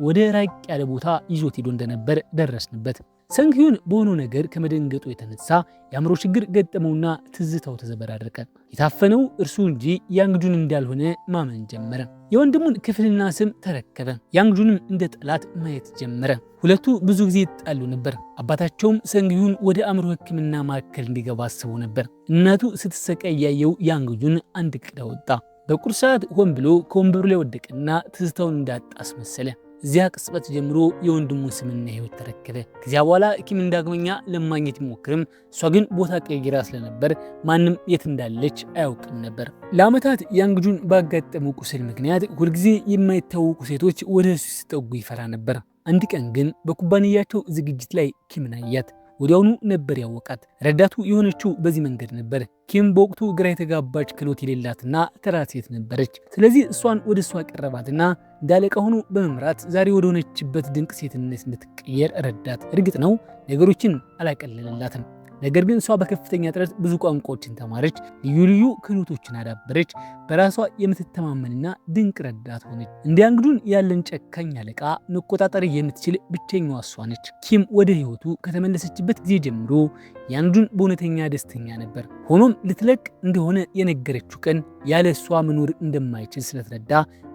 ወደ ራቅ ያለ ቦታ ይዞት ሄዶ እንደነበር ደረስንበት። ሰንጊዩን በሆነው ነገር ከመደንገጡ የተነሳ የአእምሮ ችግር ገጠመውና ትዝታው ተዘበራረቀ። የታፈነው እርሱ እንጂ ያንግጁን እንዳልሆነ ማመን ጀመረ። የወንድሙን ክፍልና ስም ተረከበ። ያንግጁንም እንደ ጠላት ማየት ጀመረ። ሁለቱ ብዙ ጊዜ ይጣሉ ነበር። አባታቸውም ሰንጊዩን ወደ አእምሮ ሕክምና ማዕከል እንዲገባ አስቦ ነበር። እናቱ ስትሰቃይ ያየው ያንግጁን አንድ ዕቅድ አወጣ። በቁርስ ሰዓት ሆን ብሎ ከወንበሩ ላይ ወደቀና ትዝታውን እንዳጣ አስመሰለ። እዚያ ቅጽበት ጀምሮ የወንድሙን ስምና ህይወት ተረከበ። ከዚያ በኋላ ኪም ዳግመኛ ለማግኘት ቢሞክርም እሷ ግን ቦታ ቀይራ ስለነበር ማንም የት እንዳለች አያውቅም ነበር። ለዓመታት ያንግጁን ባጋጠመው ቁስል ምክንያት ሁልጊዜ የማይታወቁ ሴቶች ወደ እሱ ሲጠጉ ይፈራ ነበር። አንድ ቀን ግን በኩባንያቸው ዝግጅት ላይ ኪምን አያት። ወዲያውኑ ነበር ያወቃት። ረዳቱ የሆነችው በዚህ መንገድ ነበር። ኪም በወቅቱ ግራ የተጋባች ክህሎት የሌላትና ተራ ሴት ነበረች። ስለዚህ እሷን ወደ እሷ ቀረባትና እንዳለቃ ሆኖ በመምራት ዛሬ ወደ ሆነችበት ድንቅ ሴትነት እንድትቀየር ረዳት። እርግጥ ነው ነገሮችን አላቀለለላትም። ነገር ግን እሷ በከፍተኛ ጥረት ብዙ ቋንቋዎችን ተማረች፣ ልዩ ልዩ ክህሎቶችን አዳበረች፣ በራሷ የምትተማመንና ድንቅ ረዳት ሆነች። እንደ ያንግጁን ያለን ጨካኝ አለቃ መቆጣጠር የምትችል ብቸኛዋ እሷ ነች። ኪም ወደ ህይወቱ ከተመለሰችበት ጊዜ ጀምሮ ያንግጁን በእውነተኛ ደስተኛ ነበር። ሆኖም ልትለቅ እንደሆነ የነገረችው ቀን ያለ እሷ መኖር እንደማይችል ስለተረዳ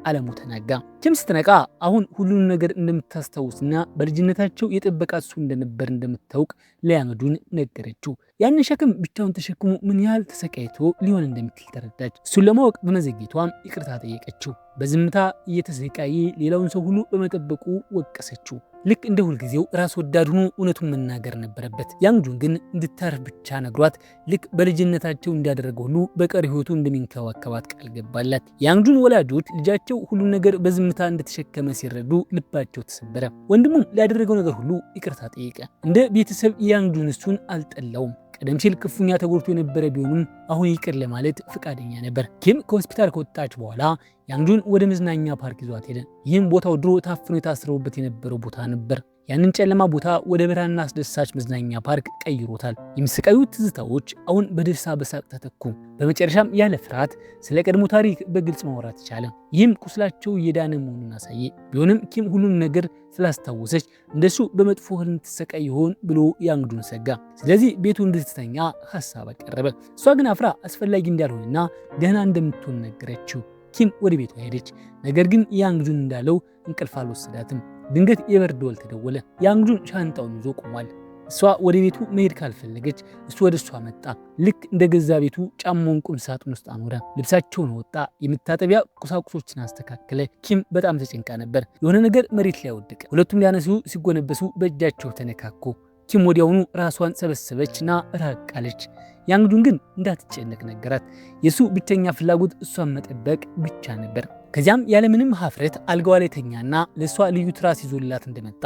ዓለሙ ተናጋ። ኪም ስትነቃ አሁን ሁሉንም ነገር እንደምታስታውስና በልጅነታቸው የጠበቃት እሱ እንደነበር እንደምታውቅ ለያንግጁን ነገረችው። ያንን ሸክም ብቻውን ተሸክሞ ምን ያህል ተሰቃይቶ ሊሆን እንደሚችል ተረዳች። እሱን ለማወቅ በመዘግየቷም ይቅርታ ጠየቀችው። በዝምታ እየተሰቃየ ሌላውን ሰው ሁሉ በመጠበቁ ወቀሰችው። ልክ እንደ ሁልጊዜው ራስ ወዳድ ሆኖ እውነቱን መናገር ነበረበት። ያንግጁን ግን እንድታርፍ ብቻ ነግሯት ልክ በልጅነታቸው እንዳደረገ ሁሉ በቀሪ ህይወቱ እንደሚንከባከባት ቃል ገባላት። ያንግጁን ወላጆች ልጃቸው ሁሉን ነገር በዝምታ እንደተሸከመ ሲረዱ ልባቸው ተሰበረ። ወንድሙም ላደረገው ነገር ሁሉ ይቅርታ ጠየቀ። እንደ ቤተሰብ ያንግጁን እሱን አልጠላውም። ቀደም ሲል ክፉኛ ተጎድቶ የነበረ ቢሆንም አሁን ይቅር ለማለት ፈቃደኛ ነበር። ኪም ከሆስፒታል ከወጣች በኋላ ያንግጁን ወደ መዝናኛ ፓርክ ይዟት ሄደ። ይህም ቦታው ድሮ ታፍኖ የታሰረውበት የነበረው ቦታ ነበር። ያንን ጨለማ ቦታ ወደ ብርሃንና አስደሳች መዝናኛ ፓርክ ቀይሮታል። የሚሰቃዩ ትዝታዎች አሁን በደስታ በሳቅ ተተኩ። በመጨረሻም ያለ ፍርሃት ስለ ቀድሞ ታሪክ በግልጽ ማውራት ቻለ። ይህም ቁስላቸው እየዳነ መሆኑን አሳየ። ቢሆንም ኪም ሁሉን ነገር ስላስታወሰች እንደሱ በመጥፎ ህልም ትሰቃይ ይሆን ብሎ ያንግጁን ሰጋ። ስለዚህ ቤቱ እንድትተኛ ሀሳብ አቀረበ። እሷ ግን አፍራ አስፈላጊ እንዳልሆነና ደህና እንደምትሆን ነገረችው። ኪም ወደ ቤቷ ሄደች። ነገር ግን ያንግጁን እንዳለው እንቅልፍ አልወሰዳትም። ድንገት የበር ደወል ተደወለ። ያንግጁን ሻንጣውን ይዞ ቆሟል። እሷ ወደ ቤቱ መሄድ ካልፈለገች እሱ ወደ እሷ መጣ። ልክ እንደ ገዛ ቤቱ ጫማውን ቁም ሳጥን ውስጥ አኖረ። ልብሳቸውን ወጣ። የመታጠቢያ ቁሳቁሶችን አስተካከለ። ኪም በጣም ተጨንቃ ነበር። የሆነ ነገር መሬት ላይ ወደቀ። ሁለቱም ሊያነሱ ሲጎነበሱ በእጃቸው ተነካኩ። ኪም ወዲያውኑ ራሷን ሰበሰበችና ራቅ አለች። ያንግጁን ግን እንዳትጨነቅ ነገራት። የሱ ብቸኛ ፍላጎት እሷን መጠበቅ ብቻ ነበር። ከዚያም ያለምንም ሀፍረት አልጋዋ ላይ ተኛና ለእሷ ልዩ ትራስ ይዞላት እንደመጣ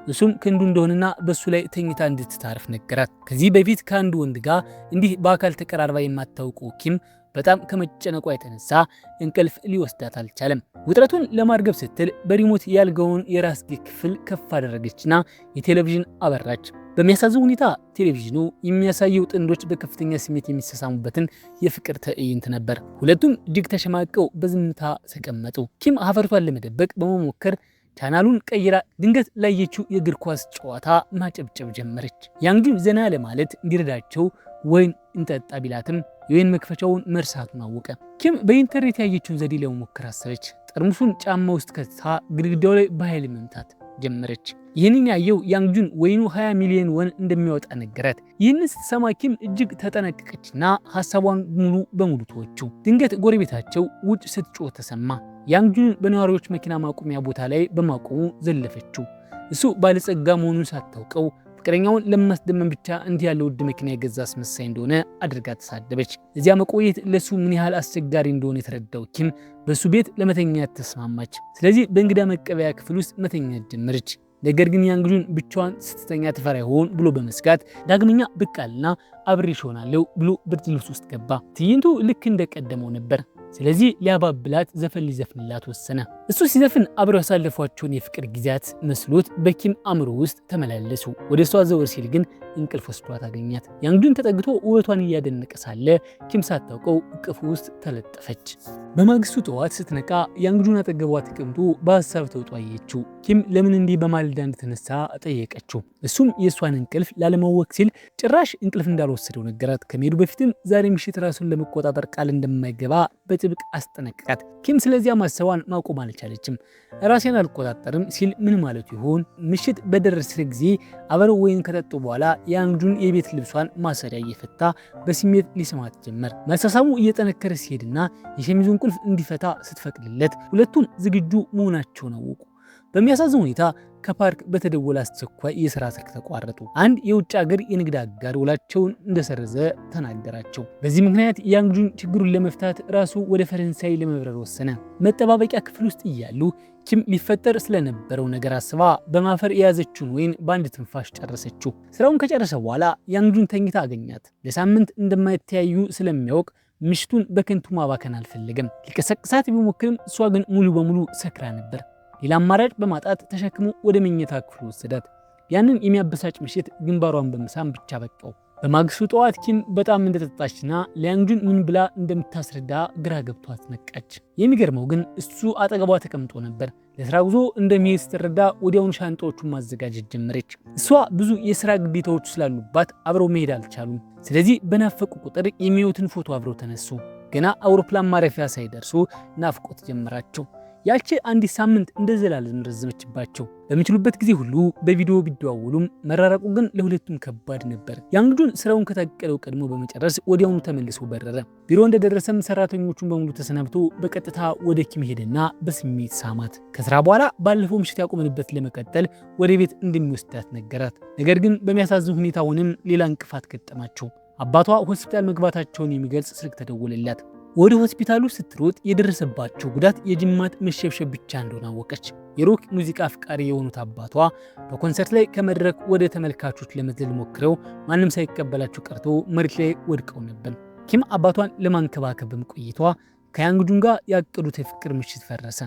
እሱም ክንዱ እንደሆነና በሱ ላይ ተኝታ እንድትታርፍ ነገራት። ከዚህ በፊት ከአንድ ወንድ ጋር እንዲህ በአካል ተቀራርባ የማታውቀው ኪም በጣም ከመጨነቋ የተነሳ እንቅልፍ ሊወስዳት አልቻለም። ውጥረቱን ለማርገብ ስትል በሪሞት ያልጋውን የራስጌ ክፍል ከፍ አደረገችና የቴሌቪዥን አበራች። በሚያሳዝን ሁኔታ ቴሌቪዥኑ የሚያሳየው ጥንዶች በከፍተኛ ስሜት የሚሰሳሙበትን የፍቅር ትዕይንት ነበር። ሁለቱም እጅግ ተሸማቀው በዝምታ ተቀመጡ። ኪም ሀፈርቷን ለመደበቅ በመሞከር ቻናሉን ቀይራ ድንገት ላየችው የእግር ኳስ ጨዋታ ማጨብጨብ ጀመረች። ያንግጁን ዘና ለማለት እንዲረዳቸው ወይን እንጠጣ ቢላትም የወይን መክፈቻውን መርሳቱን አወቀ። ኪም በኢንተርኔት ያየችውን ዘዴ ለመሞከር አሰበች። ጠርሙሱን ጫማ ውስጥ ከትታ ግድግዳው ላይ በኃይል መምታት ጀመረች። ይህንን ያየው ያንግጁን ወይኑ 20 ሚሊዮን ወን እንደሚያወጣ ነገራት። ይህንን ስትሰማ ኪም እጅግ ተጠነቀቀችና ሀሳቧን ሙሉ በሙሉ ተወችው። ድንገት ጎረቤታቸው ውጭ ስትጮህ ተሰማ። ያንግጁን በነዋሪዎች መኪና ማቆሚያ ቦታ ላይ በማቆሙ ዘለፈችው። እሱ ባለጸጋ መሆኑን ሳታውቀው ፍቅረኛውን ለማስደመም ብቻ እንዲህ ያለ ውድ መኪና የገዛ አስመሳይ እንደሆነ አድርጋ ተሳደበች። እዚያ መቆየት ለሱ ምን ያህል አስቸጋሪ እንደሆነ የተረዳው ኪም በሱ ቤት ለመተኛት ተስማማች። ስለዚህ በእንግዳ መቀበያ ክፍል ውስጥ መተኛት ጀመረች። ነገር ግን ያንግጁን ብቻዋን ስትተኛ ትፈራ ይሆን ብሎ በመስጋት ዳግመኛ ብቅ አለና አብሬሽ እሆናለሁ ብሎ ብርድ ልብስ ውስጥ ገባ። ትዕይንቱ ልክ እንደቀደመው ነበር። ስለዚህ ሊያባብላት ዘፈን ሊዘፍንላት ወሰነ። እሱ ሲዘፍን አብረው ያሳለፏቸውን የፍቅር ጊዜያት መስሎት በኪም አእምሮ ውስጥ ተመላለሱ። ወደ እሷ ዘወር ሲል ግን እንቅልፍ ወስዷት አገኛት። ያንግጁን ተጠግቶ ውበቷን እያደነቀ ሳለ ኪም ሳታውቀው እቅፉ ውስጥ ተለጠፈች። በማግስቱ ጠዋት ስትነቃ ያንግጁን አጠገቧ ተቀምጦ በሀሳብ ተውጦ አየችው። ኪም ለምን እንዲህ በማለዳ እንደተነሳ ጠየቀችው። እሱም የእሷን እንቅልፍ ላለማወቅ ሲል ጭራሽ እንቅልፍ እንዳልወሰደው ነገራት። ከመሄዱ በፊትም ዛሬ ምሽት ራሱን ለመቆጣጠር ቃል እንደማይገባ በጥብቅ አስጠነቀቃት። ኪም ስለዚያ ማሰቧን ማቆም አልቻለችም። ራሴን አልቆጣጠርም ሲል ምን ማለቱ ይሆን? ምሽት በደረሰ ጊዜ አብረው ወይን ከጠጡ በኋላ ያንግጁን የቤት ልብሷን ማሰሪያ እየፈታ በስሜት ሊስማት ጀመር። መሳሳሙ እየጠነከረ ሲሄድና የሸሚዙን ቁልፍ እንዲፈታ ስትፈቅድለት ሁለቱም ዝግጁ መሆናቸውን አወቁ። በሚያሳዝን ሁኔታ ከፓርክ በተደወለ አስቸኳይ የሥራ ስልክ ተቋረጡ። አንድ የውጭ ሀገር የንግድ አጋር ውላቸውን እንደሰረዘ ተናገራቸው። በዚህ ምክንያት ያንግጁን ችግሩን ለመፍታት ራሱ ወደ ፈረንሳይ ለመብረር ወሰነ። መጠባበቂያ ክፍል ውስጥ እያሉ ኪም ሊፈጠር ስለነበረው ነገር አስባ በማፈር የያዘችውን ወይን በአንድ ትንፋሽ ጨረሰችው። ስራውን ከጨረሰ በኋላ ያንግጁን ተኝታ አገኛት። ለሳምንት እንደማይተያዩ ስለሚያውቅ ምሽቱን በከንቱ ማባከን አልፈለገም። ሊቀሰቅሳት ቢሞክርም እሷ ግን ሙሉ በሙሉ ሰክራ ነበር። ሌላ አማራጭ በማጣት ተሸክሞ ወደ መኝታ ክፍል ወሰዳት። ያንን የሚያበሳጭ ምሽት ግንባሯን በመሳም ብቻ በቃው። በማግስቱ ጠዋት ኪም በጣም እንደተጣጣችና ለያንግጁን ምን ብላ እንደምታስረዳ ግራ ገብቷት ነቃች። የሚገርመው ግን እሱ አጠገቧ ተቀምጦ ነበር። ለስራ ጉዞ እንደሚሄድ ስትረዳ ወዲያውኑ ሻንጣዎቹን ማዘጋጀት ጀመረች። እሷ ብዙ የስራ ግዴታዎች ስላሉባት አብረው መሄድ አልቻሉም። ስለዚህ በናፈቁ ቁጥር የሚያዩትን ፎቶ አብረው ተነሱ። ገና አውሮፕላን ማረፊያ ሳይደርሱ ናፍቆት ጀመራቸው። ያቺ አንዲት ሳምንት እንደ ዘላለም ረዘመችባቸው። በሚችሉበት ጊዜ ሁሉ በቪዲዮ ቢደዋወሉም መራራቁ ግን ለሁለቱም ከባድ ነበር። ያንግጁን ስራውን ከታቀደው ቀድሞ በመጨረስ ወዲያውኑ ተመልሶ በረረ። ቢሮ እንደደረሰም ሰራተኞቹን በሙሉ ተሰናብቶ በቀጥታ ወደ ኪም ሄደና በስሜት ሳማት። ከስራ በኋላ ባለፈው ምሽት ያቆመንበት ለመቀጠል ወደ ቤት እንደሚወስዳት ነገራት። ነገር ግን በሚያሳዝን ሁኔታውንም ሌላ እንቅፋት ገጠማቸው። አባቷ ሆስፒታል መግባታቸውን የሚገልጽ ስልክ ተደወለላት። ወደ ሆስፒታሉ ስትሮጥ የደረሰባቸው ጉዳት የጅማት መሸብሸብ ብቻ እንደሆነ አወቀች። የሮክ ሙዚቃ አፍቃሪ የሆኑት አባቷ በኮንሰርት ላይ ከመድረክ ወደ ተመልካቾች ለመዝለል ሞክረው ማንም ሳይቀበላቸው ቀርቶ መሬት ላይ ወድቀው ነበር። ኪም አባቷን ለማንከባከብ በመቆየቷ ከያንግጁን ጋር ያቀዱት የፍቅር ምሽት ፈረሰ።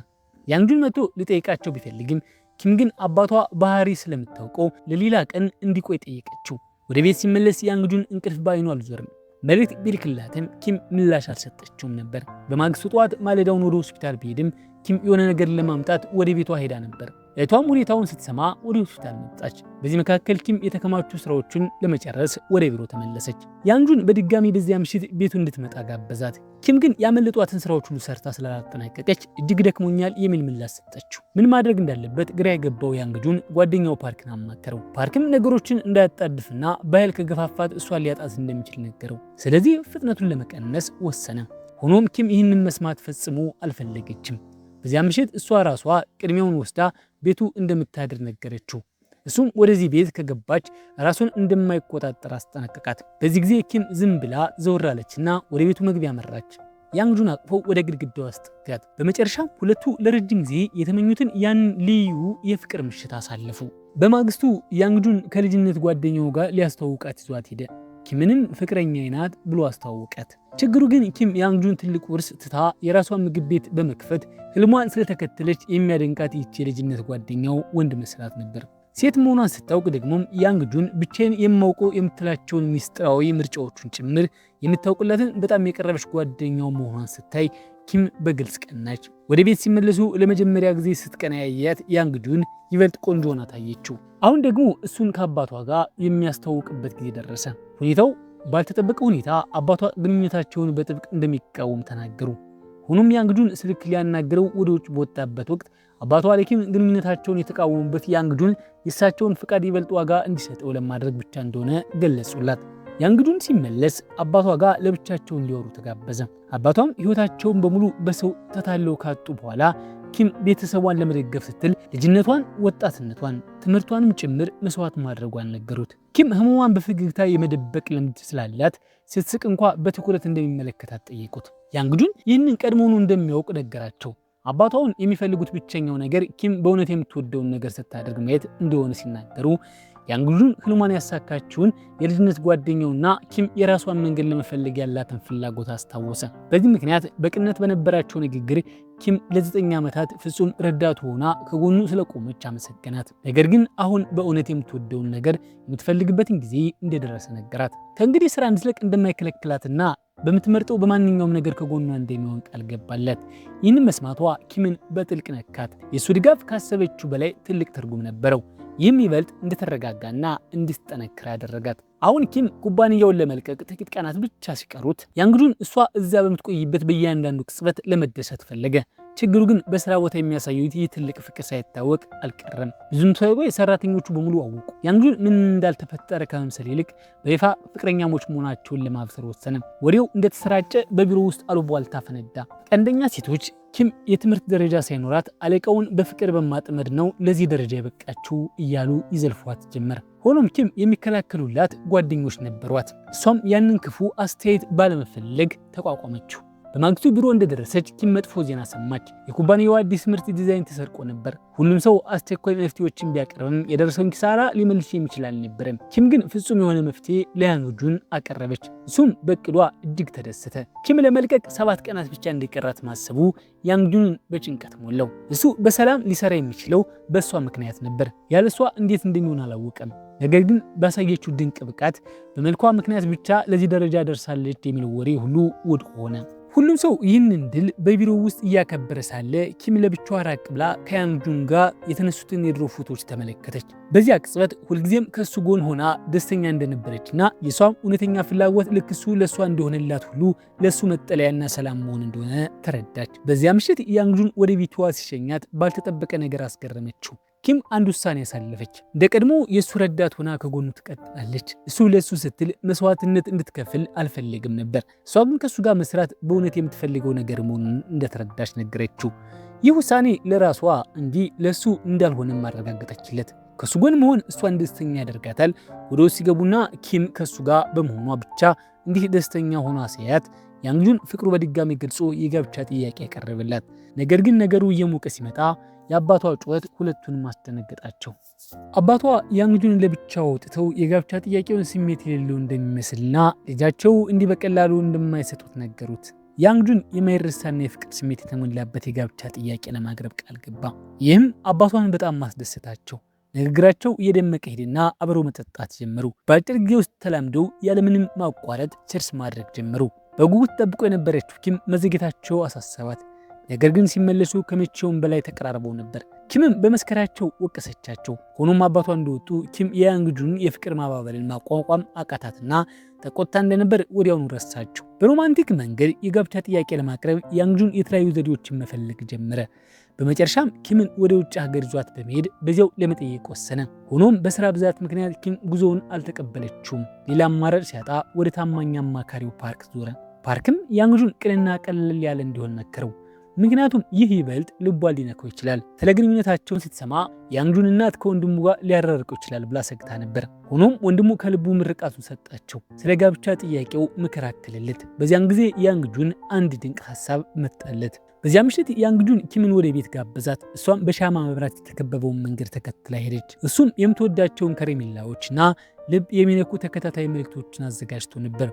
ያንግጁን መጥቶ ሊጠይቃቸው ቢፈልግም ኪም ግን አባቷ ባህሪ ስለምታውቀው ለሌላ ቀን እንዲቆይ ጠየቀችው። ወደ ቤት ሲመለስ ያንግጁን እንቅልፍ ባይኑ አልዞርም። መልእክት ቢልክላትም ኪም ምላሽ አልሰጠችውም ነበር። በማግስቱ ጠዋት ማለዳውን ወደ ሆስፒታል ቢሄድም ኪም የሆነ ነገር ለማምጣት ወደ ቤቷ ሄዳ ነበር። እህቷም ሁኔታውን ስትሰማ ወደ ሆስፒታል መጣች። በዚህ መካከል ኪም የተከማቹ ስራዎችን ለመጨረስ ወደ ቢሮ ተመለሰች። ያንግጁን በድጋሚ በዚያ ምሽት ቤቱ እንድትመጣ ጋበዛት። ኪም ግን ያመለጧትን ስራዎች ሁሉ ሰርታ ስላላጠናቀቀች እጅግ ደክሞኛል የሚል ምላሽ ሰጠችው። ምን ማድረግ እንዳለበት ግራ የገባው ያንግጁን ጓደኛው ፓርክን አማከረው። ፓርክም ነገሮችን እንዳያጣድፍና በኃይል ከገፋፋት እሷን ሊያጣት እንደሚችል ነገረው። ስለዚህ ፍጥነቱን ለመቀነስ ወሰነ። ሆኖም ኪም ይህንን መስማት ፈጽሞ አልፈለገችም። በዚያ ምሽት እሷ ራሷ ቅድሚያውን ወስዳ ቤቱ እንደምታድር ነገረችው። እሱም ወደዚህ ቤት ከገባች ራሱን እንደማይቆጣጠር አስጠነቀቃት። በዚህ ጊዜ ኪም ዝም ብላ ዘወር አለችና ወደ ቤቱ መግቢያ መራች። ያንግጁን አቅፎ ወደ ግድግዳው አስጠጋት። በመጨረሻም ሁለቱ ለረጅም ጊዜ የተመኙትን ያን ልዩ የፍቅር ምሽት አሳለፉ። በማግስቱ ያንግጁን ከልጅነት ጓደኛው ጋር ሊያስተዋውቃት ይዟት ሄደ። ኪምንም ፍቅረኛዬ ናት ብሎ አስተዋወቃት። ችግሩ ግን ኪም ያንግጁን ትልቅ ውርስ ትታ የራሷን ምግብ ቤት በመክፈት ህልሟን ስለተከተለች የሚያደንቃት ይህች የልጅነት ጓደኛው ወንድ መስራት ነበር። ሴት መሆኗን ስታውቅ ደግሞም ያንግጁን ብቻዬን የማውቀው የምትላቸውን ሚስጥራዊ ምርጫዎቹን ጭምር የምታውቅላትን በጣም የቀረበች ጓደኛው መሆኗን ስታይ ኪም በግልጽ ቀናች። ወደ ቤት ሲመለሱ ለመጀመሪያ ጊዜ ስትቀና ያያት ያንግጁን ይበልጥ ቆንጆ ሆና ታየችው። አሁን ደግሞ እሱን ከአባቷ ጋር የሚያስተዋውቅበት ጊዜ ደረሰ። ሁኔታው ባልተጠበቀ ሁኔታ አባቷ ግንኙነታቸውን በጥብቅ እንደሚቃወም ተናገሩ። ሆኖም ያንግጁን ስልክ ሊያናገረው ወደ ውጭ በወጣበት ወቅት አባቷ ለኪም ግንኙነታቸውን የተቃወሙበት ያንግጁን የእሳቸውን ፍቃድ ይበልጥ ዋጋ እንዲሰጠው ለማድረግ ብቻ እንደሆነ ገለጹላት። ያንግጁን ሲመለስ አባቷ ጋር ለብቻቸው እንዲወሩ ተጋበዘ። አባቷም ህይወታቸውን በሙሉ በሰው ተታለው ካጡ በኋላ ኪም ቤተሰቧን ለመደገፍ ስትል ልጅነቷን፣ ወጣትነቷን፣ ትምህርቷንም ጭምር መስዋዕት ማድረጓን ነገሩት። ኪም ህመሟን በፈገግታ የመደበቅ ልምድ ስላላት ስትስቅ እንኳ በትኩረት እንደሚመለከታት ጠየቁት። ያንግጁን ይህንን ቀድሞውኑ እንደሚያውቅ ነገራቸው። አባቷውን የሚፈልጉት ብቸኛው ነገር ኪም በእውነት የምትወደውን ነገር ስታደርግ ማየት እንደሆነ ሲናገሩ ያንግጁን ህልሟን ያሳካችውን የልጅነት ጓደኛውና ኪም የራሷን መንገድ ለመፈለግ ያላትን ፍላጎት አስታወሰ። በዚህ ምክንያት በቅነት በነበራቸው ንግግር ኪም ለ9 ዓመታት ፍጹም ረዳቱ ሆና ከጎኑ ስለቆመች አመሰገናት። ነገር ግን አሁን በእውነት የምትወደውን ነገር የምትፈልግበትን ጊዜ እንደደረሰ ነገራት። ከእንግዲህ ስራ እንድትለቅ እንደማይከለክላትና በምትመርጠው በማንኛውም ነገር ከጎኗ እንደሚሆን ቃል ገባለት። ይህንን መስማቷ ኪምን በጥልቅ ነካት። የእሱ ድጋፍ ካሰበችው በላይ ትልቅ ትርጉም ነበረው። ይህም ይበልጥ እንድትረጋጋና እንድትጠነክር ያደረጋት። አሁን ኪም ኩባንያውን ለመልቀቅ ጥቂት ቀናት ብቻ ሲቀሩት ያንግጁን እሷ እዛ በምትቆይበት በእያንዳንዱ ቅጽበት ለመደሰት ፈለገ። ችግሩ ግን በስራ ቦታ የሚያሳዩት ይህ ትልቅ ፍቅር ሳይታወቅ አልቀረም። ብዙም ሳይቆይ ሰራተኞቹ በሙሉ አወቁ። ያንግጁን ምን እንዳልተፈጠረ ከመምሰል ይልቅ በይፋ ፍቅረኛሞች መሆናቸውን ለማብሰር ወሰነ። ወሬው እንደተሰራጨ በቢሮ ውስጥ አሉባልታ ፈነዳ። ቀንደኛ ሴቶች ኪም የትምህርት ደረጃ ሳይኖራት አለቃውን በፍቅር በማጥመድ ነው ለዚህ ደረጃ የበቃችው እያሉ ይዘልፏት ጀመር። ሆኖም ኪም የሚከላከሉላት ጓደኞች ነበሯት። እሷም ያንን ክፉ አስተያየት ባለመፈለግ ተቋቋመችው። በማግስቱ ቢሮ እንደደረሰች ኪም መጥፎ ዜና ሰማች። የኩባንያው አዲስ ምርት ዲዛይን ተሰርቆ ነበር። ሁሉም ሰው አስቸኳይ መፍትሄዎችን ቢያቀርብም የደረሰውን ኪሳራ ሊመልስ የሚችል አልነበረም። ኪም ግን ፍጹም የሆነ መፍትሄ ለያንግጁን አቀረበች። እሱም በቅዷ እጅግ ተደሰተ። ኪም ለመልቀቅ 7 ቀናት ብቻ እንዲቀራት ማሰቡ ያንግጁንን በጭንቀት ሞላው። እሱ በሰላም ሊሰራ የሚችለው በእሷ ምክንያት ነበር። ያለሷ እንዴት እንደሚሆን አላወቀም። ነገር ግን ባሳየችው ድንቅ ብቃት በመልኳ ምክንያት ብቻ ለዚህ ደረጃ ደርሳለች የሚለው ወሬ ሁሉ ውድቅ ሆነ። ሁሉም ሰው ይህንን ድል በቢሮ ውስጥ እያከበረ ሳለ ኪም ለብቻዋ ራቅ ብላ ከያንግጁን ጋር የተነሱትን የድሮ ፎቶዎች ተመለከተች። በዚያ ቅጽበት ሁልጊዜም ከሱ ጎን ሆና ደስተኛ እንደነበረችና የሷም እውነተኛ ፍላጎት ልክ እሱ ለሷ እንደሆነላት ሁሉ ለሱ መጠለያና ሰላም መሆን እንደሆነ ተረዳች። በዚያ ምሽት ያንግጁን ወደ ቤቷ ሲሸኛት ባልተጠበቀ ነገር አስገረመችው። ኪም አንድ ውሳኔ ያሳለፈች። እንደ ቀድሞ የእሱ ረዳት ሆና ከጎኑ ትቀጥላለች። እሱ ለእሱ ስትል መስዋዕትነት እንድትከፍል አልፈለግም ነበር። እሷ ግን ከእሱ ጋር መስራት በእውነት የምትፈልገው ነገር መሆኑን እንደተረዳች ነገረችው። ይህ ውሳኔ ለራሷ እንጂ ለእሱ እንዳልሆነም አረጋገጠችለት። ከእሱ ጎን መሆን እሷን ደስተኛ ያደርጋታል። ወደ ውስጥ ሲገቡና ኪም ከእሱ ጋር በመሆኗ ብቻ እንዲህ ደስተኛ ሆኗ ሲያያት ያንግጁን ፍቅሩ በድጋሚ ገልጾ የጋብቻ ጥያቄ ያቀረበላት። ነገር ግን ነገሩ እየሞቀ ሲመጣ የአባቷ ጩኸት ሁለቱንም አስደነገጣቸው። አባቷ ያንግጁን ለብቻው አውጥተው የጋብቻ ጥያቄውን ስሜት የሌለው እንደሚመስልና ልጃቸው እንዲህ በቀላሉ እንደማይሰጡት ነገሩት። ያንግጁን የማይረሳና የፍቅር ስሜት የተሞላበት የጋብቻ ጥያቄ ለማቅረብ ቃል ገባ። ይህም አባቷን በጣም ማስደሰታቸው። ንግግራቸው እየደመቀ ሄድና አብረው መጠጣት ጀመሩ። በአጭር ጊዜ ውስጥ ተላምደው ያለምንም ማቋረጥ ቸርስ ማድረግ ጀመሩ። በጉጉት ጠብቆ የነበረችው ኪም መዘግየታቸው አሳሰባት። ነገር ግን ሲመለሱ ከመቼውም በላይ ተቀራርበው ነበር። ኪምም በመስከራቸው ወቀሰቻቸው። ሆኖም አባቷ እንደወጡ ኪም የያንግጁን የፍቅር ማባበልን ማቋቋም አቃታትና ተቆጣ እንደነበር ወዲያውኑ ረሳቸው። በሮማንቲክ መንገድ የጋብቻ ጥያቄ ለማቅረብ ያንግጁን የተለያዩ ዘዴዎችን መፈለግ ጀመረ። በመጨረሻም ኪምን ወደ ውጭ ሀገር ይዟት በመሄድ በዚያው ለመጠየቅ ወሰነ። ሆኖም በስራ ብዛት ምክንያት ኪም ጉዞውን አልተቀበለችውም። ሌላ አማራጭ ሲያጣ ወደ ታማኝ አማካሪው ፓርክ ዞረ። ፓርክም ያንግጁን ቅንና ቀለል ያለ እንዲሆን መከረው። ምክንያቱም ይህ ይበልጥ ልቧን ሊነካው ይችላል። ስለ ግንኙነታቸውን ስትሰማ ያንግጁን እናት ከወንድሙ ጋር ሊያራርቀው ይችላል ብላ ሰግታ ነበር። ሆኖም ወንድሙ ከልቡ ምርቃቱን ሰጣቸው። ስለ ጋብቻ ጥያቄው ምክር አከለለት። በዚያን ጊዜ ያንግጁን አንድ ድንቅ ሀሳብ መጣለት። በዚያ ምሽት ያንግጁን ኪምን ወደ ቤት ጋበዛት። እሷም በሻማ መብራት የተከበበውን መንገድ ተከትላ ሄደች። እሱም የምትወዳቸውን ከረሜላዎችና ልብ የሚነኩ ተከታታይ መልእክቶችን አዘጋጅቶ ነበር።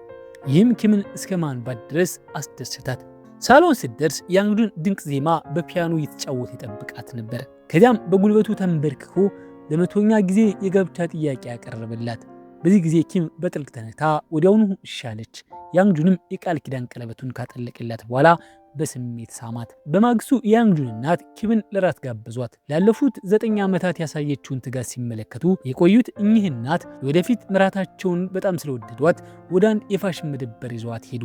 ይህም ኪምን እስከ ማንባት ድረስ አስደሰታት። ሳሎን ስትደርስ ያንግጁን ድንቅ ዜማ በፒያኖ እየተጫወተ ይጠብቃት ነበር። ከዚያም በጉልበቱ ተንበርክኮ ለመቶኛ ጊዜ የጋብቻ ጥያቄ ያቀረበላት። በዚህ ጊዜ ኪም በጥልቅ ተነክታ ወዲያውኑ እሻለች። ያንግጁንም የቃል ኪዳን ቀለበቱን ካጠለቀላት በኋላ በስሜት ሳማት። በማግስቱ የያንግጁን እናት ኪምን ለራት ጋበዟት። ላለፉት 9 ዓመታት ያሳየችውን ትጋት ሲመለከቱ የቆዩት እኚህ እናት ወደፊት ምራታቸውን በጣም ስለወደዷት ወደ አንድ የፋሽን መደብር ይዘዋት ሄዱ።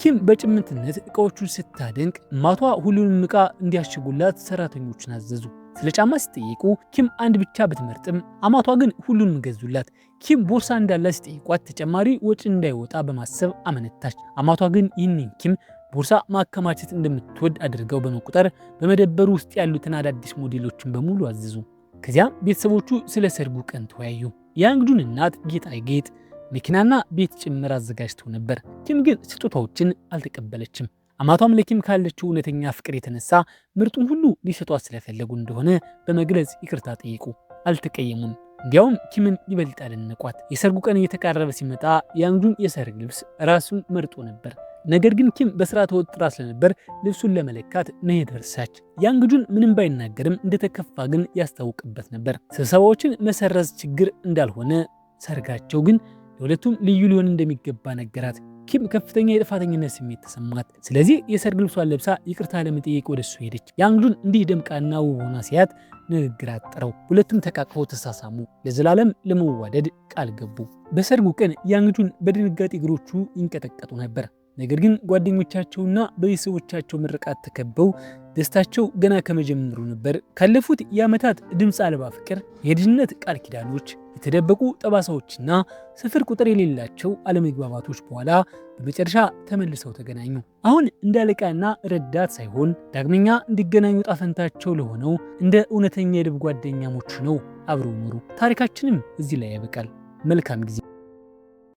ኪም በጭምትነት እቃዎቹን ስታደንቅ ማቷ ሁሉንም እቃ እንዲያሽጉላት ሰራተኞችን አዘዙ። ስለ ጫማ ሲጠይቁ ኪም አንድ ብቻ ብትመርጥም አማቷ ግን ሁሉንም ገዙላት። ኪም ቦርሳ እንዳላት ሲጠይቋት ተጨማሪ ወጪ እንዳይወጣ በማሰብ አመነታች። አማቷ ግን ይህንን ኪም ቦርሳ ማከማቸት እንደምትወድ አድርገው በመቁጠር በመደበሩ ውስጥ ያሉትን አዳዲስ ሞዴሎችን በሙሉ አዘዙ። ከዚያም ቤተሰቦቹ ስለ ሰርጉ ቀን ተወያዩ። ያንግጁን እናት ጌጣጌጥ፣ መኪናና ቤት ጭምር አዘጋጅተው ነበር። ኪም ግን ስጦታዎችን አልተቀበለችም። አማቷም ለኪም ካለችው እውነተኛ ፍቅር የተነሳ ምርጡን ሁሉ ሊሰጧት ስለፈለጉ እንደሆነ በመግለጽ ይቅርታ ጠየቁ። አልተቀየሙም። እንዲያውም ኪምን ይበልጥ አደነቋት። የሰርጉ ቀን እየተቃረበ ሲመጣ ያንግጁን የሰርግ ልብስ ራሱን መርጦ ነበር። ነገር ግን ኪም በስራ ተወጥራ ስለነበር ልብሱን ለመለካት መሄድ ረሳች። ያንግጁን ምንም ባይናገርም እንደተከፋ ግን ያስታውቅበት ነበር። ስብሰባዎችን መሰረዝ ችግር እንዳልሆነ፣ ሰርጋቸው ግን ለሁለቱም ልዩ ሊሆን እንደሚገባ ነገራት። ኪም ከፍተኛ የጥፋተኝነት ስሜት ተሰማት። ስለዚህ የሰርግ ልብሷን ለብሳ ይቅርታ ለመጠየቅ ወደሱ ሄደች። ያንግጁን እንዲህ ደምቃና ውብ ሆና ሲያት ንግግር አጠረው። ሁለቱም ተቃቅፈው ተሳሳሙ። ለዘላለም ለመዋደድ ቃል ገቡ። በሰርጉ ቀን ያንግጁን በድንጋጤ እግሮቹ ይንቀጠቀጡ ነበር። ነገር ግን ጓደኞቻቸውና በቤተሰቦቻቸው ምርቃት ተከበው ደስታቸው ገና ከመጀመሩ ነበር። ካለፉት የዓመታት ድምፅ አልባ ፍቅር፣ የልጅነት ቃል ኪዳኖች፣ የተደበቁ ጠባሳዎችና ስፍር ቁጥር የሌላቸው አለመግባባቶች በኋላ በመጨረሻ ተመልሰው ተገናኙ። አሁን እንደ አለቃና ረዳት ሳይሆን ዳግመኛ እንዲገናኙ ጣፈንታቸው ለሆነው እንደ እውነተኛ የልብ ጓደኛሞች ነው አብረው ኖሩ። ታሪካችንም እዚህ ላይ ያበቃል። መልካም ጊዜ